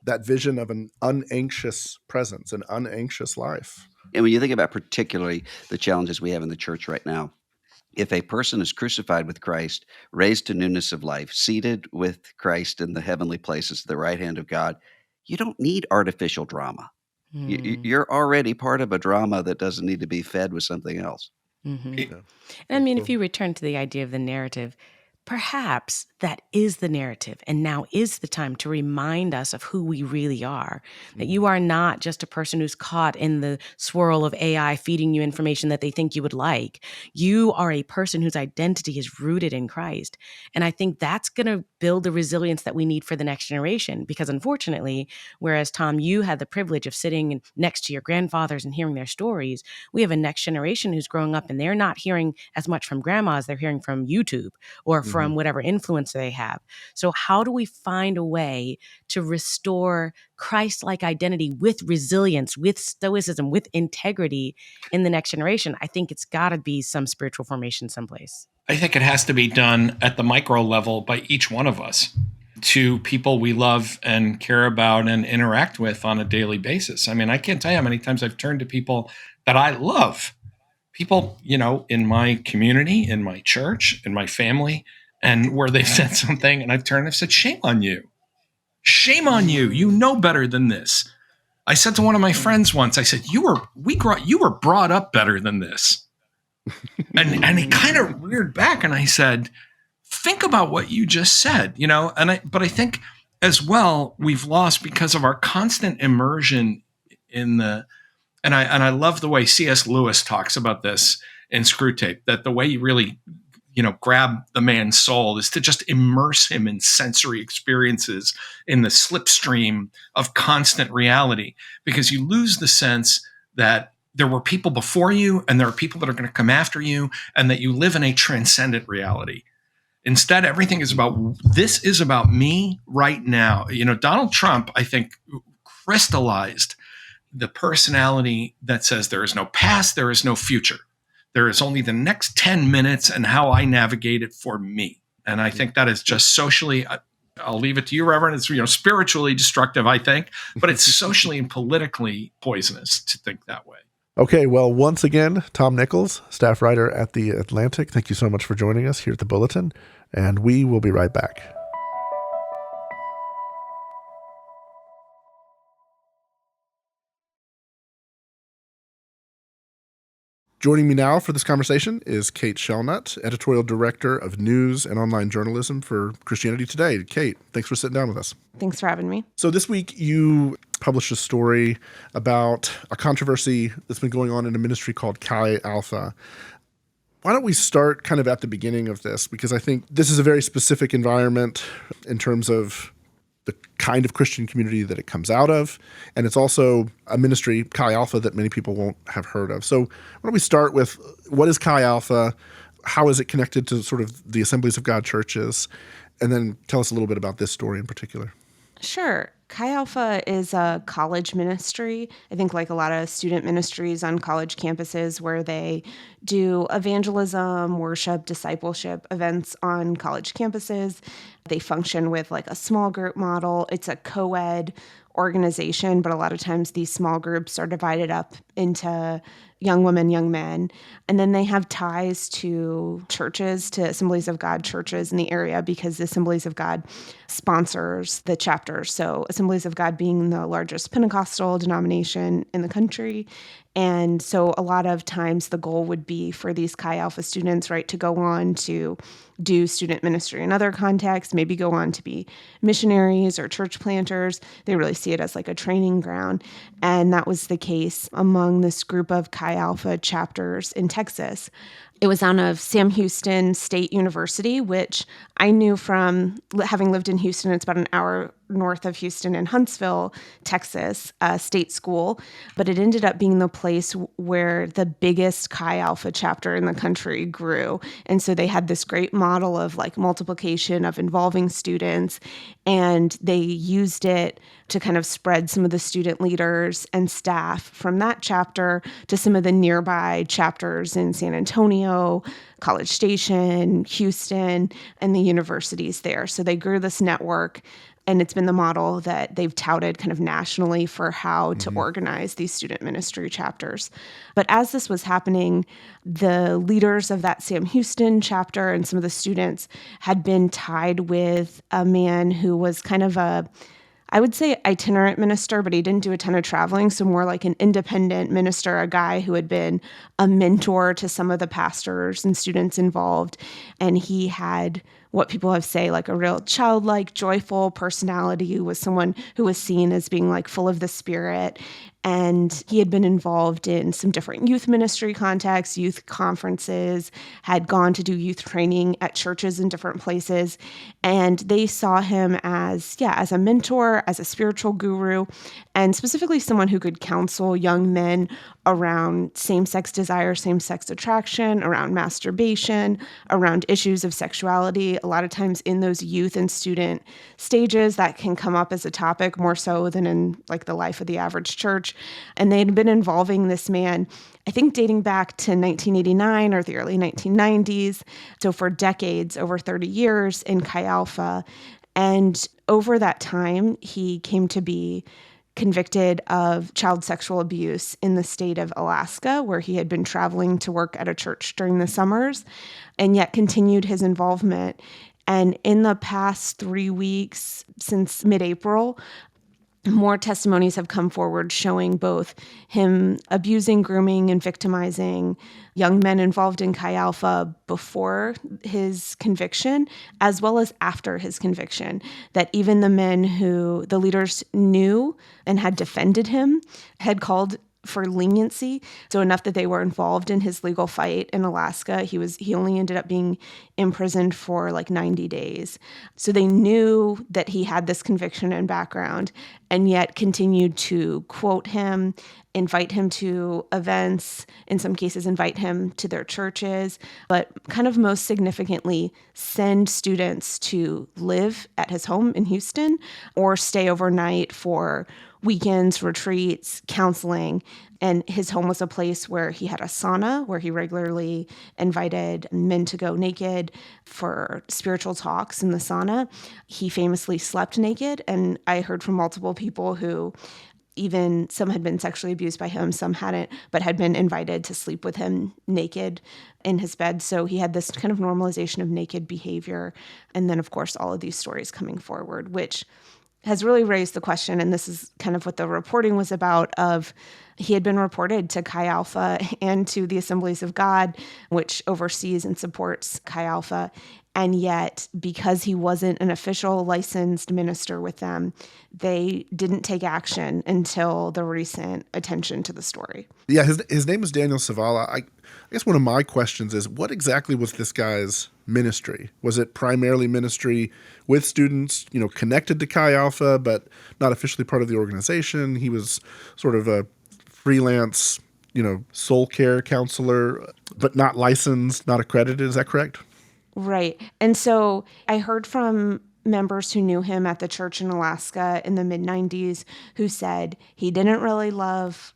Speaker 1: that vision of an unanxious presence, an unanxious life.
Speaker 3: And when you think about particularly the challenges we have in the church right now, if a person is crucified with Christ, raised to newness of life, seated with Christ in the heavenly places, at the right hand of God, you don't need artificial drama.
Speaker 2: Mm.
Speaker 3: You're already part of a drama that doesn't need to be fed with something else.
Speaker 2: Mhm.
Speaker 4: It-
Speaker 1: Yeah.
Speaker 2: And I mean, if you return to the idea of the narrative, perhaps that is the narrative. And now is the time to remind us of who we really are. That you are not just a person who's caught in the swirl of AI feeding you information that they think you would like. You are a person whose identity is rooted in Christ. And I think that's going to build the resilience that we need for the next generation. Because unfortunately, whereas Tom, you had the privilege of sitting next to your grandfathers and hearing their stories, we have a next generation who's growing up and they're not hearing as much from grandma as they're hearing from YouTube or from whatever influence they have. So how do we find a way to restore Christ-like identity with resilience, with stoicism, with integrity in the next generation? I think it's got to be some spiritual formation someplace.
Speaker 4: I think it has to be done at the micro level by each one of us to people we love and care about and interact with on a daily basis. I mean, I can't tell you how many times I've turned to people that I love, people, in my community, in my church, in my family, and where they've said something and I've turned and said, shame on you. Shame on you. You know better than this. I said to one of my friends once, I said, you were brought up better than this. And he kind of reared back and I said, think about what you just said, but I think as well, we've lost because of our constant immersion in and I love the way C.S. Lewis talks about this in Screwtape, that the way you really, grab the man's soul is to just immerse him in sensory experiences in the slipstream of constant reality, because you lose the sense that there were people before you and there are people that are going to come after you and that you live in a transcendent reality. Instead, everything is this is about me right now. Donald Trump, I think, crystallized the personality that says there is no past, there is no future. There is only the next 10 minutes and how I navigate it for me. And I think that is just socially, I'll leave it to you, Reverend. It's spiritually destructive, I think, but it's socially and politically poisonous to think that way.
Speaker 1: Okay, well, once again, Tom Nichols, staff writer at The Atlantic, thank you so much for joining us here at the Bulletin, and we will be right back. Joining me now for this conversation is Kate Shellnutt, editorial director of news and online journalism for Christianity Today. Kate, thanks for sitting down with us.
Speaker 5: Thanks for having me.
Speaker 1: So this week you published a story about a controversy that's been going on in a ministry called Chi Alpha. Why don't we start kind of at the beginning of this? Because I think this is a very specific environment in terms of the kind of Christian community that it comes out of. And it's also a ministry, Chi Alpha, that many people won't have heard of. So why don't we start with what is Chi Alpha? How is it connected to sort of the Assemblies of God churches? And then tell us a little bit about this story in particular.
Speaker 5: Sure. Chi Alpha is a college ministry. I think like a lot of student ministries on college campuses where they do evangelism, worship, discipleship events on college campuses. They function with like a small group model. It's a co-ed organization, but a lot of times these small groups are divided up into young women, young men, and then they have ties to churches, to Assemblies of God churches in the area, because the Assemblies of God sponsors the chapters. So Assemblies of God being the largest Pentecostal denomination in the country. And so a lot of times the goal would be for these Chi Alpha students, right, to go on to do student ministry in other contexts, maybe go on to be missionaries or church planters. They really see it as like a training ground. And that was the case among this group of Chi Alpha chapters in Texas. It was out of Sam Houston State University, which I knew from having lived in Houston. It's about an hour north of Houston in Huntsville, Texas, a state school. But it ended up being the place where the biggest Chi Alpha chapter in the country grew. And so they had this great model of like multiplication, of involving students. And they used it to kind of spread some of the student leaders and staff from that chapter to some of the nearby chapters in San Antonio, College Station, Houston, and the universities there. So they grew this network And it's been the model that they've touted kind of nationally for how to organize these student ministry chapters. But as this was happening, the leaders of that Sam Houston chapter and some of the students had been tied with a man who was kind of I would say itinerant minister, but he didn't do a ton of traveling. So more like an independent minister, a guy who had been a mentor to some of the pastors and students involved. And he had what people have say like a real childlike, joyful personality, was someone who was seen as being like full of the Spirit. And he had been involved in some different youth ministry contexts, youth conferences, had gone to do youth training at churches in different places. And they saw him as a mentor, as a spiritual guru, and specifically someone who could counsel young men around same-sex desire, same-sex attraction, around masturbation, around issues of sexuality. A lot of times in those youth and student stages, that can come up as a topic more so than in like the life of the average church. And they'd been involving this man, I think dating back to 1989 or the early 1990s. So for decades, over 30 years in Chi Alpha. And over that time, he came to be convicted of child sexual abuse in the state of Alaska, where he had been traveling to work at a church during the summers, and yet continued his involvement. And in the past 3 weeks, since mid-April, more testimonies have come forward showing both him abusing, grooming, and victimizing young men involved in Chi Alpha before his conviction, as well as after his conviction. That even the men who the leaders knew and had defended him had called for leniency, so enough that they were involved in his legal fight in Alaska. He only ended up being imprisoned for like 90 days. So they knew that he had this conviction and background, and yet continued to quote him, invite him to events, in some cases invite him to their churches, but kind of most significantly send students to live at his home in Houston or stay overnight for weekends, retreats, counseling. And his home was a place where he had a sauna, where he regularly invited men to go naked for spiritual talks in the sauna. He famously slept naked. And I heard from multiple people who even some had been sexually abused by him, some hadn't, but had been invited to sleep with him naked in his bed. So he had this kind of normalization of naked behavior. And then, of course, all of these stories coming forward, which has really raised the question, and this is kind of what the reporting was about, of he had been reported to Chi Alpha and to the Assemblies of God, which oversees and supports Chi Alpha. And yet, because he wasn't an official licensed minister with them, they didn't take action until the recent attention to the story.
Speaker 1: Yeah, his name is Daniel Savala. I guess one of my questions is, what exactly was this guy's ministry? Was it primarily ministry with students, connected to Chi Alpha, but not officially part of the organization? He was sort of a freelance, soul care counselor, but not licensed, not accredited. Is that correct?
Speaker 5: Right. And so I heard from members who knew him at the church in Alaska in the mid-90s who said he didn't really love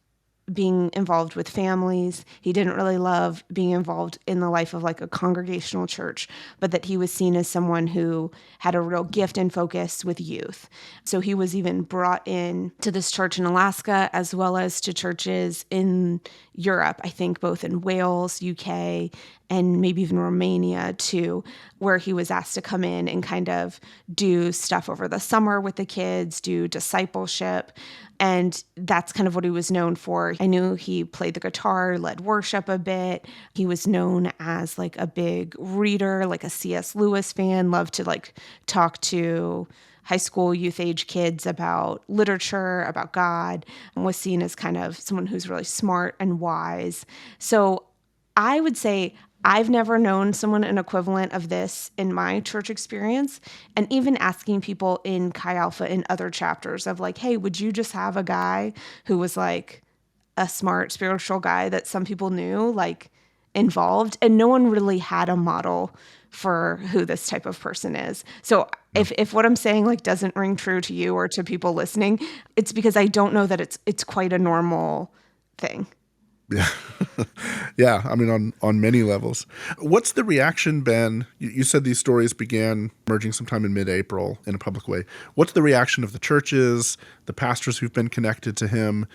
Speaker 5: being involved with families. He didn't really love being involved in the life of like a congregational church, but that he was seen as someone who had a real gift and focus with youth. So he was even brought in to this church in Alaska, as well as to churches in Europe, I think both in Wales, UK, and maybe even Romania too, where he was asked to come in and kind of do stuff over the summer with the kids, do discipleship. And that's kind of what he was known for. I knew he played the guitar, led worship a bit. He was known as like a big reader, like a C.S. Lewis fan, loved to like talk to high school, youth age kids about literature, about God, and was seen as kind of someone who's really smart and wise. So I would say I've never known someone an equivalent of this in my church experience. And even asking people in Chi Alpha in other chapters of like, hey, would you just have a guy who was like a smart spiritual guy that some people knew, like involved? And no one really had a model for who this type of person is. So if what I'm saying like doesn't ring true to you or to people listening, it's because I don't know that it's quite a normal thing.
Speaker 1: Yeah. Yeah, I mean, on many levels. What's the reaction been? You said these stories began emerging sometime in mid-April in a public way. What's the reaction of the churches, the pastors who've been connected to him,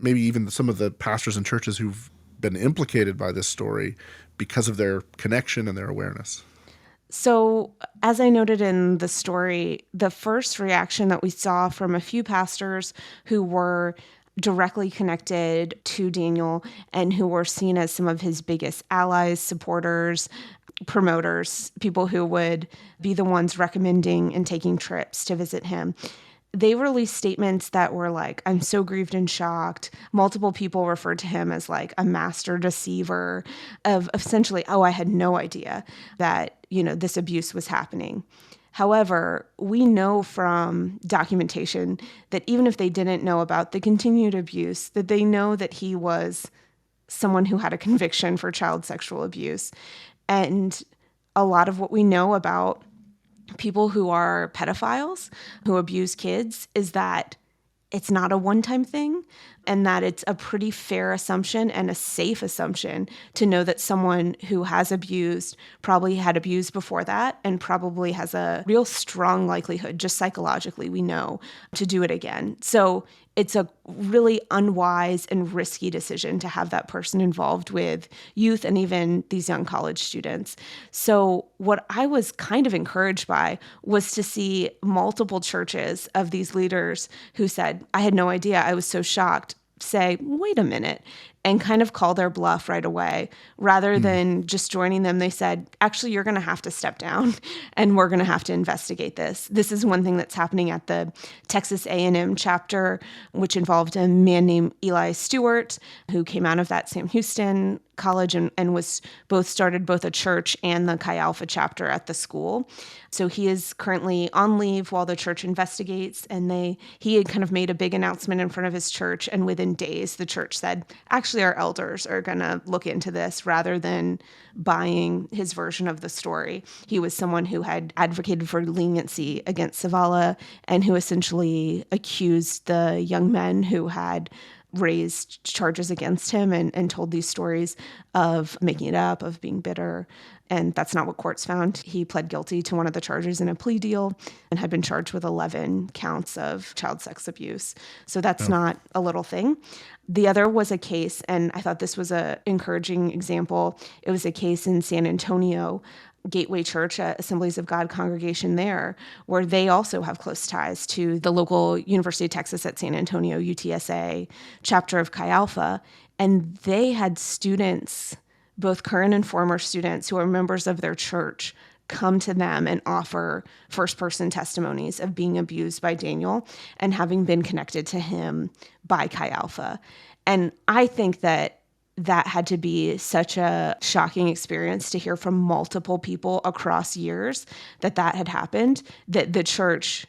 Speaker 1: maybe even some of the pastors and churches who've been implicated by this story because of their connection and their awareness?
Speaker 5: So, as I noted in the story, the first reaction that we saw from a few pastors who were directly connected to Daniel and who were seen as some of his biggest allies, supporters, promoters, people who would be the ones recommending and taking trips to visit him. They released statements that were like, I'm so grieved and shocked. Multiple people referred to him as like a master deceiver of essentially, oh, I had no idea that, this abuse was happening. However, we know from documentation that even if they didn't know about the continued abuse, that they know that he was someone who had a conviction for child sexual abuse. And a lot of what we know about people who are pedophiles, who abuse kids, is that it's not a one-time thing, and that it's a pretty fair assumption and a safe assumption to know that someone who has abused probably had abused before that and probably has a real strong likelihood, just psychologically, we know, to do it again. So it's a really unwise and risky decision to have that person involved with youth and even these young college students. So what I was kind of encouraged by was to see multiple churches of these leaders who said, I had no idea, I was so shocked, say, wait a minute, and kind of call their bluff right away. Rather than just joining them, they said, actually, you're going to have to step down and we're going to have to investigate this. This is one thing that's happening at the Texas A&M chapter, which involved a man named Eli Stewart, who came out of that Sam Houston college and was started both a church and the Chi Alpha chapter at the school. So he is currently on leave while the church investigates, and he had kind of made a big announcement in front of his church, and within days the church said, actually our elders are going to look into this rather than buying his version of the story. He was someone who had advocated for leniency against Zavala and who essentially accused the young men who had raised charges against him and told these stories of making it up, of being bitter. And that's not what courts found. He pled guilty to one of the charges in a plea deal and had been charged with 11 counts of child sex abuse. So that's not a little thing. The other was a case, and I thought this was an encouraging example. It was a case in San Antonio, Gateway Church, Assemblies of God congregation there, where they also have close ties to the local University of Texas at San Antonio, UTSA chapter of Chi Alpha. And they had students, both current and former students who are members of their church, come to them and offer first-person testimonies of being abused by Daniel and having been connected to him by Chi Alpha. And I think that had to be such a shocking experience to hear from multiple people across years that had happened, that the church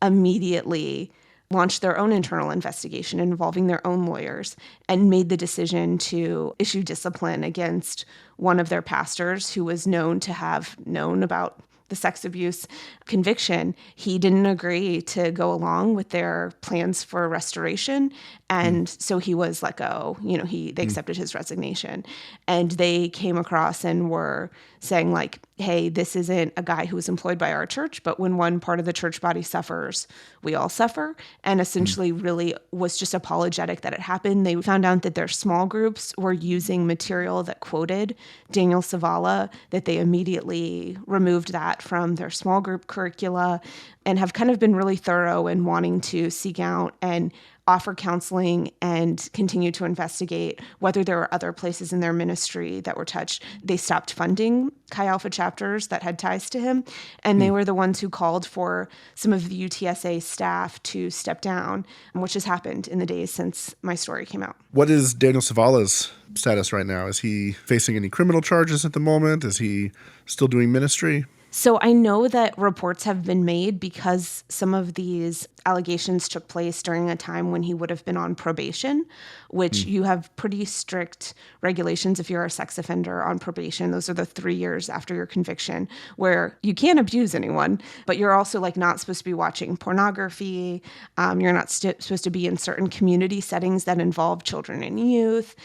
Speaker 5: immediately launched their own internal investigation involving their own lawyers and made the decision to issue discipline against one of their pastors who was known to have known about the sex abuse conviction. He didn't agree to go along with their plans for restoration. And so he was let go. They accepted his resignation. And they came across and were saying like, hey, this isn't a guy who was employed by our church, but when one part of the church body suffers, we all suffer. And essentially really was just apologetic that it happened. They found out that their small groups were using material that quoted Daniel Zavala, that they immediately removed that from their small group curricula and have kind of been really thorough in wanting to seek out and offer counseling and continue to investigate whether there were other places in their ministry that were touched. They stopped funding Chi Alpha chapters that had ties to him, and they were the ones who called for some of the UTSA staff to step down, which has happened in the days since my story came out.
Speaker 1: What is Daniel Zavala's status right now? Is he facing any criminal charges at the moment? Is he still doing ministry?
Speaker 5: So I know that reports have been made because some of these allegations took place during a time when he would have been on probation, which you have pretty strict regulations if you're a sex offender on probation. Those are the 3 years after your conviction where you can't abuse anyone, but you're also like not supposed to be watching pornography. You're not supposed to be in certain community settings that involve children and youth.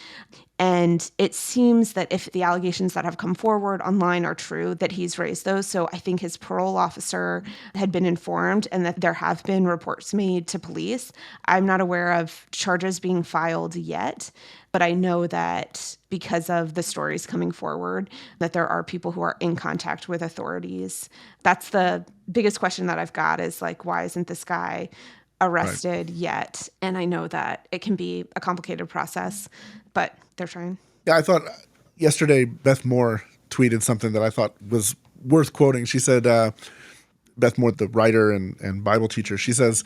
Speaker 5: And it seems that if the allegations that have come forward online are true, that he's raised those. So I think his parole officer had been informed and that there have been reports made to police. I'm not aware of charges being filed yet, but I know that because of the stories coming forward, that there are people who are in contact with authorities. That's the biggest question that I've got is like, why isn't this guy arrested yet? And I know that it can be a complicated process, but they're trying.
Speaker 1: Yeah, I thought yesterday Beth Moore tweeted something that I thought was worth quoting. She said, Beth Moore, the writer and Bible teacher, she says,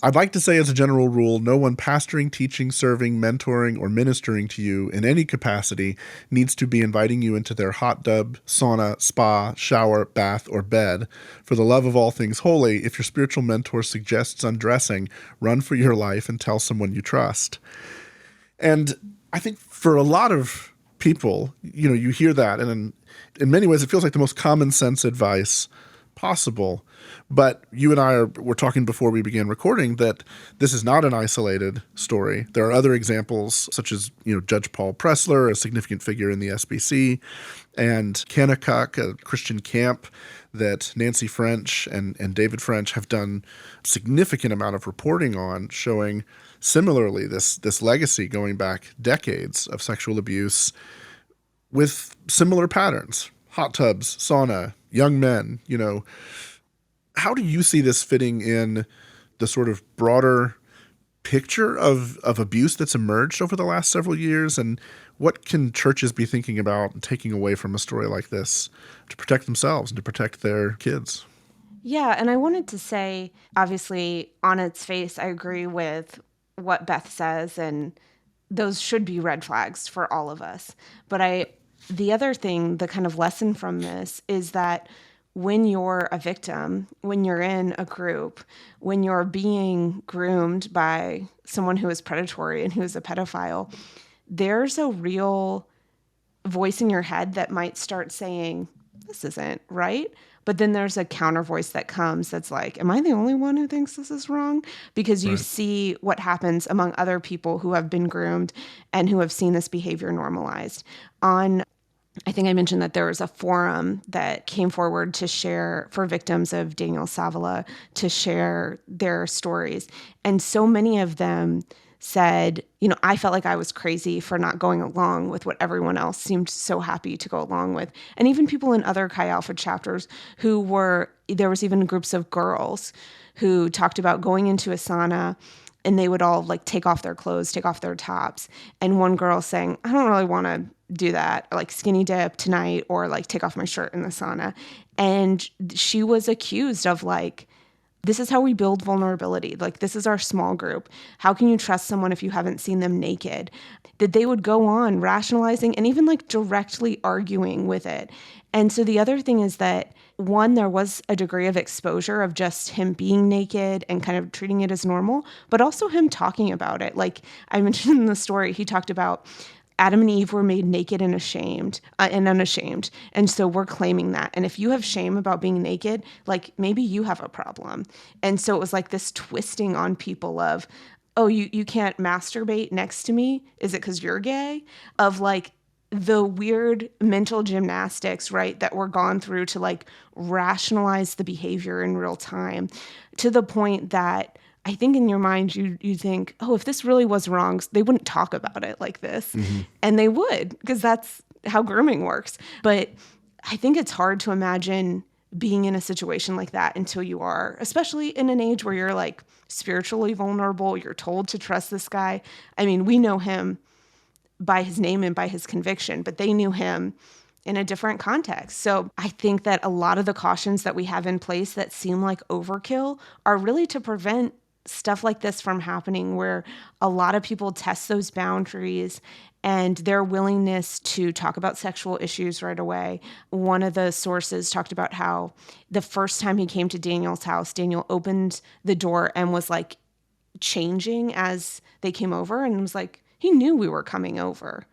Speaker 1: "I'd like to say as a general rule, no one pastoring, teaching, serving, mentoring, or ministering to you in any capacity needs to be inviting you into their hot tub, sauna, spa, shower, bath, or bed. For the love of all things holy, if your spiritual mentor suggests undressing, run for your life and tell someone you trust." And I think for a lot of people, you hear that, and in many ways it feels like the most common sense advice possible. But you and I were talking before we began recording that this is not an isolated story. There are other examples, such as Judge Paul Pressler, a significant figure in the SBC, and Kanakuk, a Christian camp that Nancy French and David French have done significant amount of reporting on, showing similarly this legacy going back decades of sexual abuse with similar patterns. Hot tubs, sauna, young men, How do you see this fitting in the sort of broader picture of abuse that's emerged over the last several years? And what can churches be thinking about taking away from a story like this to protect themselves and to protect their kids?
Speaker 5: Yeah, and I wanted to say, obviously, on its face, I agree with what Beth says, and those should be red flags for all of us. But the other thing, the kind of lesson from this is that when you're a victim, when you're in a group, when you're being groomed by someone who is predatory and who is a pedophile, there's a real voice in your head that might start saying, this isn't right. But then there's a counter voice that comes that's like, am I the only one who thinks this is wrong? Because you see what happens among other people who have been groomed and who have seen this behavior normalized. I think I mentioned that there was a forum that came forward to share for victims of Daniel Savala to share their stories. And so many of them said, I felt like I was crazy for not going along with what everyone else seemed so happy to go along with. And even people in other Chi Alpha chapters there was even groups of girls who talked about going into a sauna and they would all like take off their clothes, take off their tops. And one girl saying, I don't really want to do that, or like skinny dip tonight, or like take off my shirt in the sauna. And she was accused of like, this is how we build vulnerability. Like, this is our small group. How can you trust someone if you haven't seen them naked? That they would go on rationalizing and even like directly arguing with it. And so the other thing is that, one, there was a degree of exposure of just him being naked and kind of treating it as normal, but also him talking about it. Like I mentioned in the story, he talked about Adam and Eve were made naked and ashamed and unashamed. And so we're claiming that. And if you have shame about being naked, like maybe you have a problem. And so it was like this twisting on people of, oh, you can't masturbate next to me? Is it because you're gay? Of like the weird mental gymnastics, right, that were gone through to like rationalize the behavior in real time, to the point that I think in your mind, you think, oh, if this really was wrong, they wouldn't talk about it like this. Mm-hmm. And they would, because that's how grooming works. But I think it's hard to imagine being in a situation like that until you are, especially in an age where you're like spiritually vulnerable, you're told to trust this guy. I mean, we know him by his name and by his conviction, but they knew him in a different context. So I think that a lot of the cautions that we have in place that seem like overkill are really to prevent stuff like this from happening, where a lot of people test those boundaries and their willingness to talk about sexual issues right away. One of the sources talked about how the first time he came to Daniel's house, Daniel opened the door and was like changing as they came over, and was like, he knew we were coming over.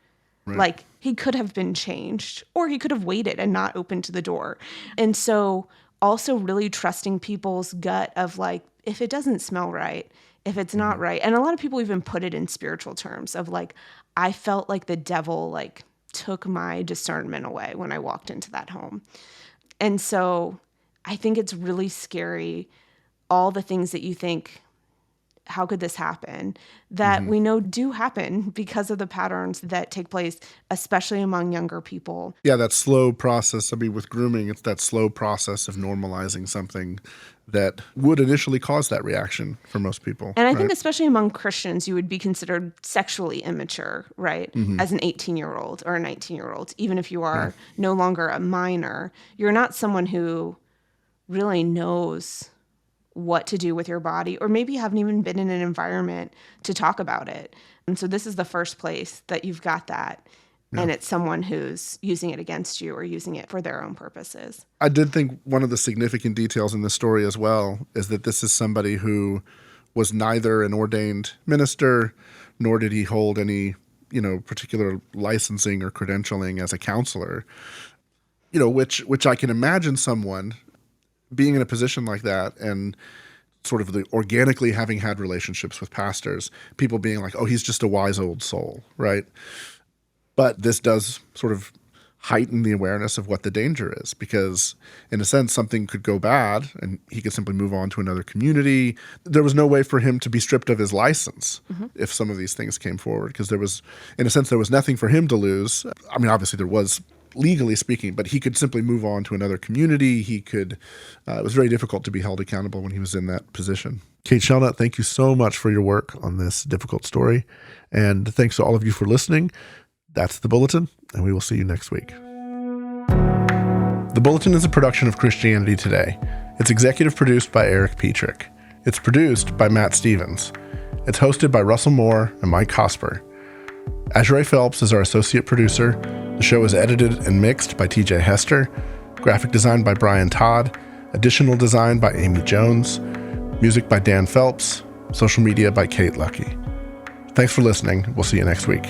Speaker 5: Right. Like he could have been changed, or he could have waited and not opened the door. And so also really trusting people's gut of like, if it doesn't smell right, if it's not right. And a lot of people even put it in spiritual terms of like, I felt like the devil like took my discernment away when I walked into that home. And so I think it's really scary, all the things that you think, how could this happen, that we know do happen because of the patterns that take place, especially among younger people.
Speaker 1: Yeah, that slow process. I mean, with grooming, it's that slow process of normalizing something that would initially cause that reaction for most people.
Speaker 5: And I think especially among Christians, you would be considered sexually immature, right? As an 18-year-old or a 19-year-old, even if you are no longer a minor. You're not someone who really knows what to do with your body, or maybe you haven't even been in an environment to talk about it. And so this is the first place that you've got that. Yeah. And it's someone who's using it against you or using it for their own purposes.
Speaker 1: I did think one of the significant details in this story as well is that this is somebody who was neither an ordained minister, nor did he hold any, particular licensing or credentialing as a counselor, which I can imagine someone being in a position like that and sort of organically having had relationships with pastors, people being like, oh, he's just a wise old soul, right? But this does sort of heighten the awareness of what the danger is, because in a sense, something could go bad and he could simply move on to another community. There was no way for him to be stripped of his license if some of these things came forward, because there was nothing for him to lose. I mean, obviously there was, legally speaking, but he could simply move on to another community. He could, it was very difficult to be held accountable when he was in that position. Kate Shelnut, thank you so much for your work on this difficult story. And thanks to all of you for listening. That's The Bulletin, and we will see you next week. The Bulletin is a production of Christianity Today. It's executive produced by Eric Petrick. It's produced by Matt Stevens. It's hosted by Russell Moore and Mike Hosper. Azure Phelps is our associate producer. The show is edited and mixed by TJ Hester, graphic design by Brian Todd, additional design by Amy Jones, music by Dan Phelps, social media by Kate Lucky. Thanks for listening. We'll see you next week.